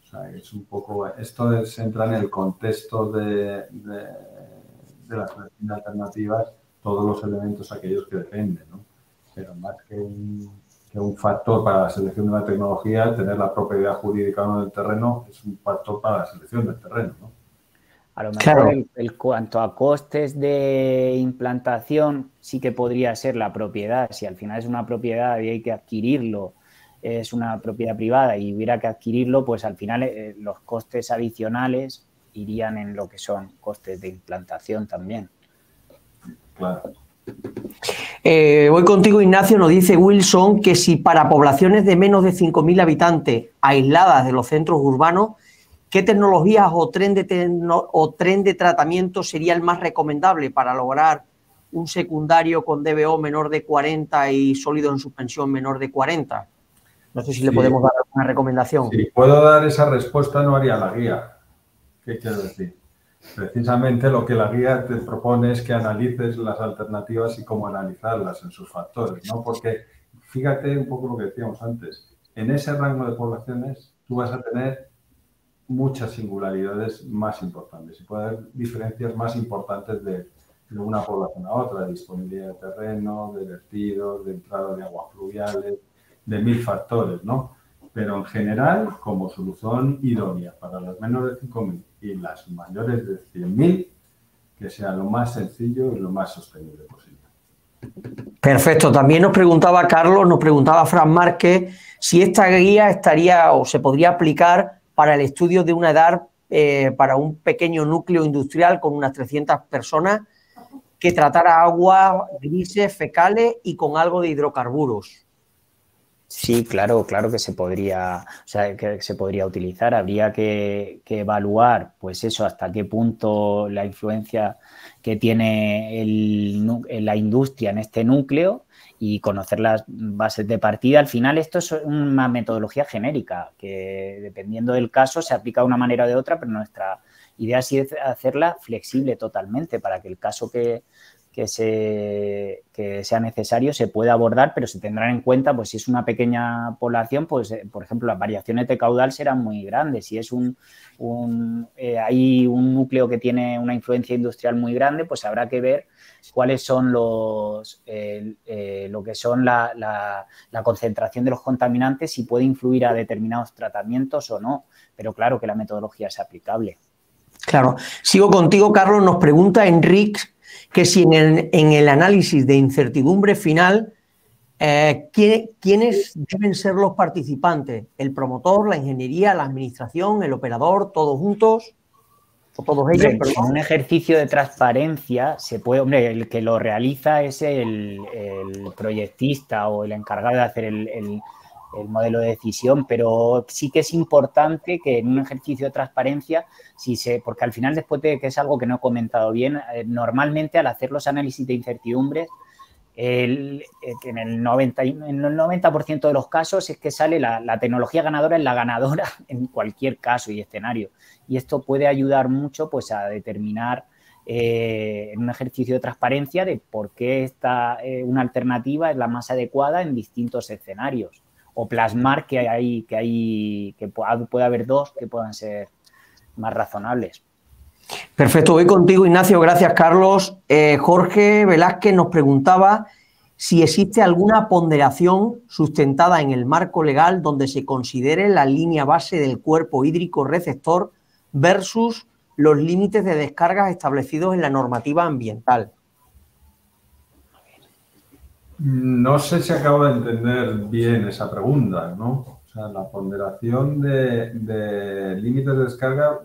O sea, es un poco, esto se entra en el contexto de las alternativas, todos los elementos aquellos que dependen, ¿no? Pero más que un factor para la selección de la tecnología, tener la propiedad jurídica o no del terreno es un factor para la selección del terreno, ¿no? A lo mejor en cuanto a costes de implantación sí que podría ser la propiedad. Si al final es una propiedad y hay que adquirirlo, es una propiedad privada y hubiera que adquirirlo, pues al final los costes adicionales irían en lo que son costes de implantación también. Claro. Voy contigo, Ignacio. Nos dice Wilson que si para poblaciones de menos de 5.000 habitantes aisladas de los centros urbanos, ¿qué tecnologías o tren de tratamiento sería el más recomendable para lograr un secundario con DBO menor de 40 y sólido en suspensión menor de 40? No sé si le podemos dar alguna recomendación. Si puedo dar esa respuesta, no haría la guía. ¿Qué quiero decir? Precisamente lo que la guía te propone es que analices las alternativas y cómo analizarlas en sus factores, ¿no? Porque fíjate un poco lo que decíamos antes. En ese rango de poblaciones tú vas a tener muchas singularidades más importantes y puede haber diferencias más importantes de una población a otra, de disponibilidad de terreno, de vertidos, de entrada de aguas fluviales, de 1000 factores, ¿no? Pero en general, como solución idónea para las menores de 5.000 y las mayores de 100.000, que sea lo más sencillo y lo más sostenible posible. Perfecto. También nos preguntaba Carlos, nos preguntaba Fran Márquez, si esta guía estaría o se podría aplicar para el estudio de una edad para un pequeño núcleo industrial con unas 300 personas que tratara aguas grises, fecales y con algo de hidrocarburos. Sí, claro que se podría, o sea, que se podría utilizar. Habría que evaluar, pues eso, hasta qué punto la influencia que tiene la industria en este núcleo y conocer las bases de partida. Al final esto es una metodología genérica que dependiendo del caso se aplica de una manera o de otra, pero nuestra idea sí es hacerla flexible totalmente para que el caso que sea necesario se pueda abordar, pero se tendrán en cuenta, pues si es una pequeña población, pues por ejemplo las variaciones de caudal serán muy grandes. Si es hay un núcleo que tiene una influencia industrial muy grande, pues habrá que ver cuáles son lo que son la concentración de los contaminantes, si puede influir a determinados tratamientos o no, pero claro que la metodología es aplicable. Claro. Sigo contigo, Carlos. Nos pregunta Enrique que si en el análisis de incertidumbre final, ¿quiénes deben ser los participantes? ¿El promotor, la ingeniería, la administración, el operador, todos juntos? ¿O todos ellos? En un ejercicio de transparencia se puede, el que lo realiza es el proyectista o el encargado de hacer el modelo de decisión, pero sí que es importante que en un ejercicio de transparencia, porque al final, después de que es algo que no he comentado bien, normalmente al hacer los análisis de incertidumbres, en el 90% de los casos es que sale la tecnología ganadora es la ganadora en cualquier caso y escenario. Y esto puede ayudar mucho pues, a determinar en un ejercicio de transparencia de por qué una alternativa es la más adecuada en distintos escenarios. O plasmar que puede haber dos que puedan ser más razonables. Perfecto, voy contigo, Ignacio. Gracias, Carlos. Jorge Velázquez nos preguntaba si existe alguna ponderación sustentada en el marco legal donde se considere la línea base del cuerpo hídrico receptor versus los límites de descargas establecidos en la normativa ambiental. No sé si acabo de entender bien esa pregunta, ¿no? O sea, la ponderación de límites de descarga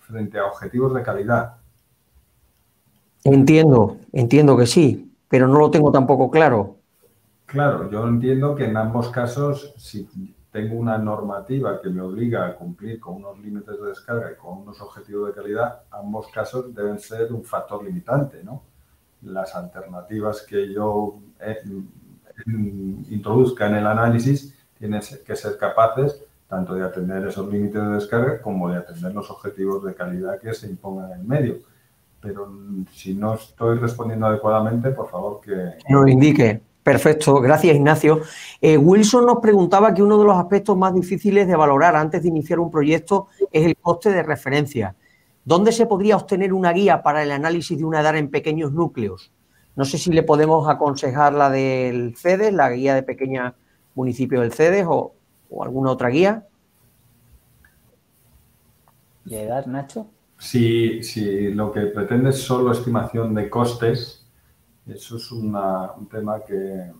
frente a objetivos de calidad. Entiendo que sí, pero no lo tengo tampoco claro. Claro, yo entiendo que en ambos casos, si tengo una normativa que me obliga a cumplir con unos límites de descarga y con unos objetivos de calidad, ambos casos deben ser un factor limitante, ¿no? Las alternativas que yo introduzca en el análisis tienen que ser capaces tanto de atender esos límites de descarga como de atender los objetivos de calidad que se impongan en el medio. Pero si no estoy respondiendo adecuadamente, por favor que nos lo indique. Perfecto, gracias, Ignacio. Wilson nos preguntaba que uno de los aspectos más difíciles de valorar antes de iniciar un proyecto es el coste de referencia. ¿Dónde se podría obtener una guía para el análisis de una edar en pequeños núcleos? No sé si le podemos aconsejar la del CEDES, la guía de pequeños municipios del CEDES o alguna otra guía. ¿De edad, Nacho? Si lo que pretende es solo estimación de costes, eso es un tema que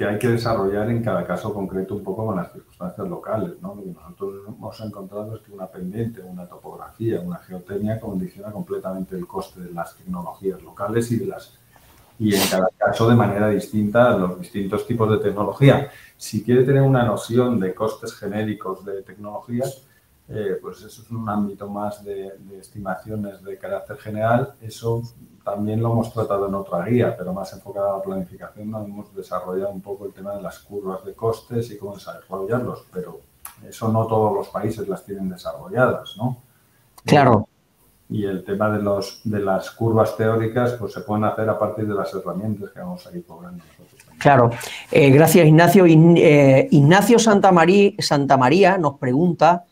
hay que desarrollar en cada caso concreto un poco con las circunstancias locales, ¿no? Lo que nosotros hemos encontrado es que una pendiente, una topografía, una geotecnia condiciona completamente el coste de las tecnologías locales y en cada caso de manera distinta los distintos tipos de tecnología. Si quiere tener una noción de costes genéricos de tecnologías, pues eso es un ámbito más de estimaciones de carácter general. Eso también lo hemos tratado en otra guía, pero más enfocada a la planificación. Nos hemos desarrollado un poco el tema de las curvas de costes y cómo desarrollarlos, pero eso no todos los países las tienen desarrolladas, ¿no? Claro. Y el tema de las curvas teóricas, pues se pueden hacer a partir de las herramientas que vamos a ir cobrando nosotros también. Claro. Gracias, Ignacio. Ignacio Santamaría nos pregunta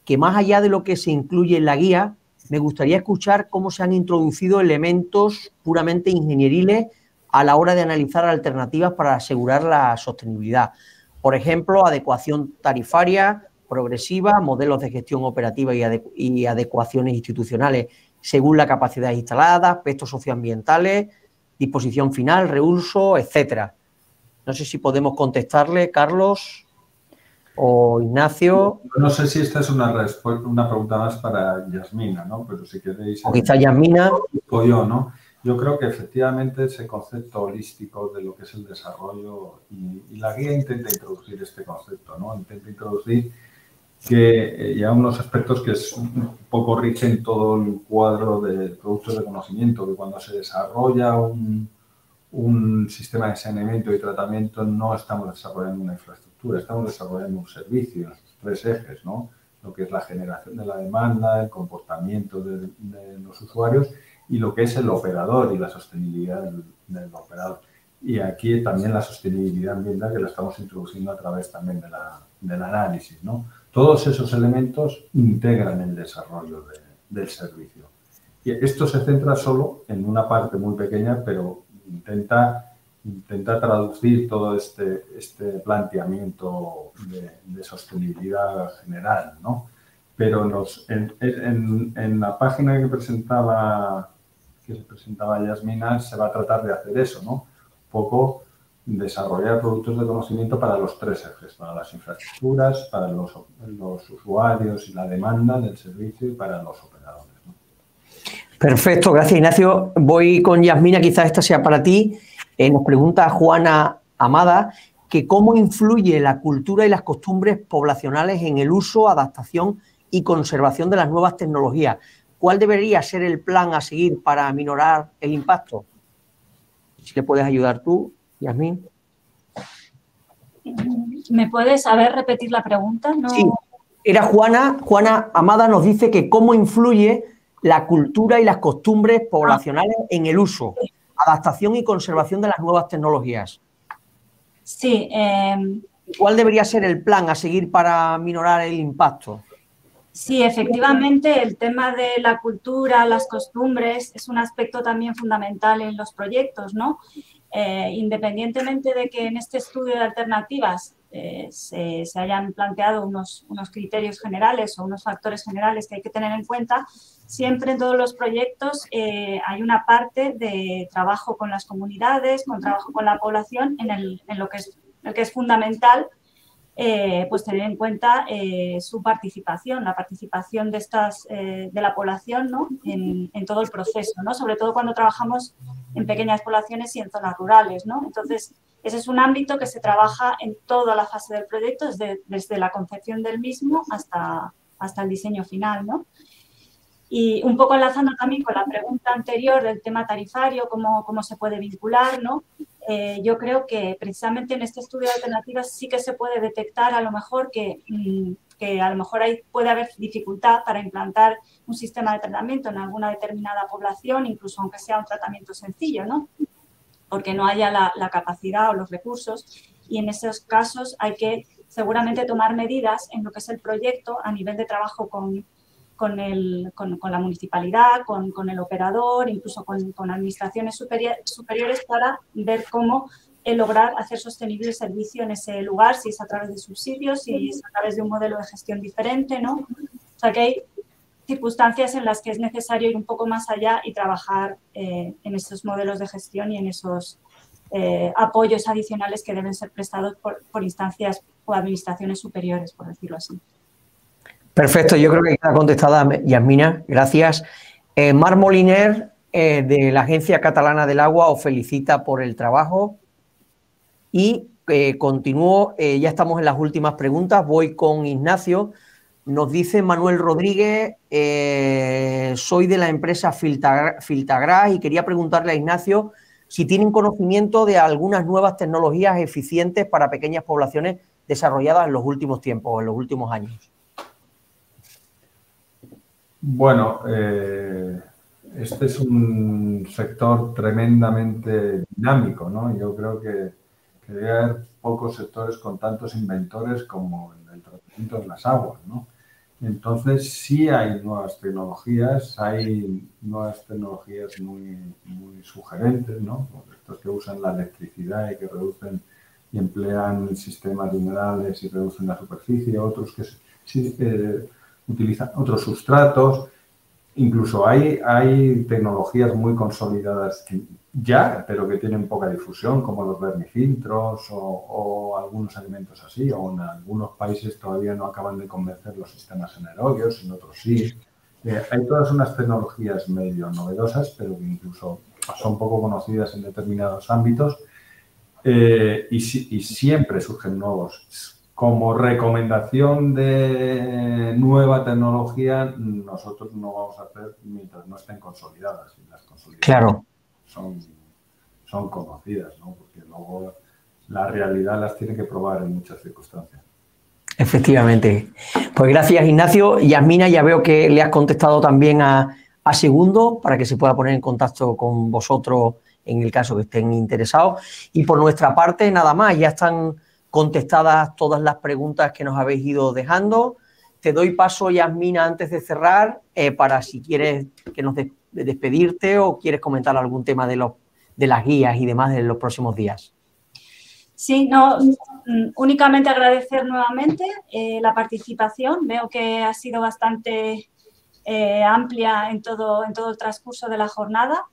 que más allá de lo que se incluye en la guía, me gustaría escuchar cómo se han introducido elementos puramente ingenieriles a la hora de analizar alternativas para asegurar la sostenibilidad. Por ejemplo, adecuación tarifaria progresiva, modelos de gestión operativa y adecuaciones institucionales según la capacidad instalada, aspectos socioambientales, disposición final, reuso, etcétera. No sé si podemos contestarle, Carlos o Ignacio. No sé si esta es una pregunta más para Yasmina, ¿no? Pero si queréis... O quizá Yasmina. O yo, ¿no? yo creo que efectivamente ese concepto holístico de lo que es el desarrollo y la guía intenta introducir este concepto, ¿no? Intenta introducir que ya unos aspectos que es un poco rigen todo el cuadro de productos de conocimiento, que cuando se desarrolla un sistema de saneamiento y tratamiento no estamos desarrollando una infraestructura, estamos desarrollando un servicio, tres ejes, ¿no? Lo que es la generación de la demanda, el comportamiento de los usuarios y lo que es el operador y la sostenibilidad del operador. Y aquí también la sostenibilidad ambiental que la estamos introduciendo a través también del análisis, ¿no? Todos esos elementos integran el desarrollo del servicio. Y esto se centra solo en una parte muy pequeña, pero intenta traducir todo este planteamiento de sostenibilidad general, ¿no? Pero en la página que presentaba Yasmina se va a tratar de hacer eso, ¿no? Un poco desarrollar productos de conocimiento para los tres ejes, para las infraestructuras, para los usuarios y la demanda del servicio y para los operadores, ¿no? Perfecto, gracias Ignacio. Voy con Yasmina, quizás esta sea para ti. Nos pregunta Juana Amada que cómo influye la cultura y las costumbres poblacionales en el uso, adaptación y conservación de las nuevas tecnologías. ¿Cuál debería ser el plan a seguir para aminorar el impacto? Si le puedes ayudar tú, Yasmín. ¿Me puedes repetir la pregunta? No... Sí, era Juana Amada nos dice que cómo influye la cultura y las costumbres poblacionales en el uso, adaptación y conservación de las nuevas tecnologías. Sí. ¿Cuál debería ser el plan a seguir para minorar el impacto? Sí, efectivamente, el tema de la cultura, las costumbres, es un aspecto también fundamental en los proyectos, ¿no? Independientemente de que en este estudio de alternativas se hayan planteado unos criterios generales o unos factores generales que hay que tener en cuenta, siempre en todos los proyectos hay una parte de trabajo con las comunidades, con trabajo con la población, en lo que es fundamental, pues tener en cuenta su participación, la participación de la población, ¿no? en todo el proceso, ¿no? Sobre todo cuando trabajamos en pequeñas poblaciones y en zonas rurales, ¿no? Entonces, ese es un ámbito que se trabaja en toda la fase del proyecto, desde la concepción del mismo hasta el diseño final, ¿no? Y un poco enlazando también con la pregunta anterior del tema tarifario, cómo se puede vincular, ¿no? Yo creo que precisamente en este estudio de alternativas sí que se puede detectar a lo mejor que a lo mejor puede haber dificultad para implantar un sistema de tratamiento en alguna determinada población, incluso aunque sea un tratamiento sencillo, ¿no? Porque no haya la capacidad o los recursos, y en esos casos hay que seguramente tomar medidas en lo que es el proyecto a nivel de trabajo con la municipalidad, con el operador, incluso con administraciones superiores para ver cómo lograr hacer sostenible el servicio en ese lugar, si es a través de subsidios, si es a través de un modelo de gestión diferente, ¿no? O sea que hay circunstancias en las que es necesario ir un poco más allá y trabajar en esos modelos de gestión y en esos apoyos adicionales que deben ser prestados por instancias o administraciones superiores, por decirlo así. Perfecto, yo creo que queda contestada Yasmina, gracias. Mar Moliner, de la Agencia Catalana del Agua, os felicita por el trabajo. Y continúo, ya estamos en las últimas preguntas, voy con Ignacio. Nos dice Manuel Rodríguez, soy de la empresa Filtagras y quería preguntarle a Ignacio si tienen conocimiento de algunas nuevas tecnologías eficientes para pequeñas poblaciones desarrolladas en los últimos tiempos, en los últimos años. Bueno, este es un sector tremendamente dinámico, ¿no? Yo creo que debe haber pocos sectores con tantos inventores como en el tratamiento de las aguas, ¿no? Entonces, sí hay nuevas tecnologías muy, muy sugerentes, ¿no? Estos que usan la electricidad y que reducen y emplean sistemas de humedales y reducen la superficie, otros que utilizan otros sustratos. Incluso hay tecnologías muy consolidadas pero que tienen poca difusión, como los vermifiltros o algunos alimentos así, o en algunos países todavía no acaban de convencer los sistemas anaerobios, en otros sí. Hay todas unas tecnologías medio novedosas, pero que incluso son poco conocidas en determinados ámbitos y siempre surgen nuevos. Como recomendación de nueva tecnología, nosotros no vamos a hacer mientras no estén consolidadas. Y las consolidadas Claro. son conocidas, ¿no? Porque luego la realidad las tiene que probar en muchas circunstancias. Efectivamente. Pues gracias, Ignacio. Yasmina, ya veo que le has contestado también a Segundo para que se pueda poner en contacto con vosotros en el caso que estén interesados. Y por nuestra parte, nada más, ya están contestadas todas las preguntas que nos habéis ido dejando. Te doy paso, Yasmina, antes de cerrar, para si quieres que nos despedirte o quieres comentar algún tema de las guías y demás de los próximos días. Sí, no, únicamente agradecer nuevamente la participación. Veo que ha sido bastante amplia en todo el transcurso de la jornada,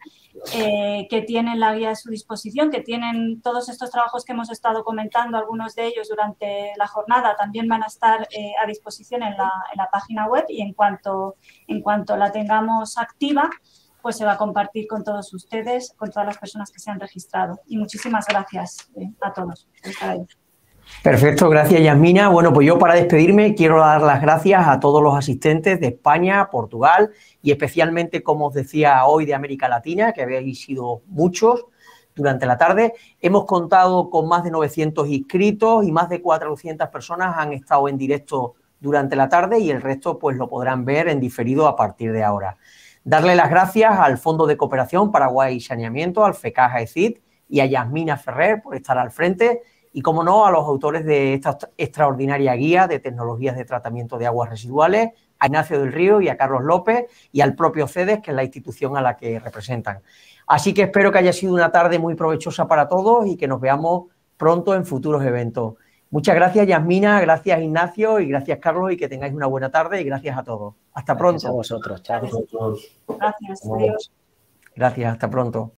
que tienen la guía a su disposición, que tienen todos estos trabajos que hemos estado comentando, algunos de ellos durante la jornada, también van a estar a disposición en la página web y en cuanto la tengamos activa, pues se va a compartir con todos ustedes, con todas las personas que se han registrado. Y muchísimas gracias a todos por estar ahí. Perfecto, gracias, Yasmina. Bueno, pues yo para despedirme quiero dar las gracias a todos los asistentes de España, Portugal y especialmente, como os decía hoy, de América Latina, que habéis sido muchos durante la tarde. Hemos contado con más de 900 inscritos y más de 400 personas han estado en directo durante la tarde y el resto pues lo podrán ver en diferido a partir de ahora. Darle las gracias al Fondo de Cooperación Paraguay y Saneamiento, al FECAS-ECID y a Yasmina Ferrer por estar al frente y, como no, a los autores de esta extraordinaria guía de tecnologías de tratamiento de aguas residuales, a Ignacio del Río y a Carlos López y al propio CEDES, que es la institución a la que representan. Así que espero que haya sido una tarde muy provechosa para todos y que nos veamos pronto en futuros eventos. Muchas gracias, Yasmina, gracias, Ignacio, y gracias, Carlos, y que tengáis una buena tarde y gracias a todos. Hasta pronto. Gracias a vosotros, chao. Gracias, adiós. Gracias, hasta pronto.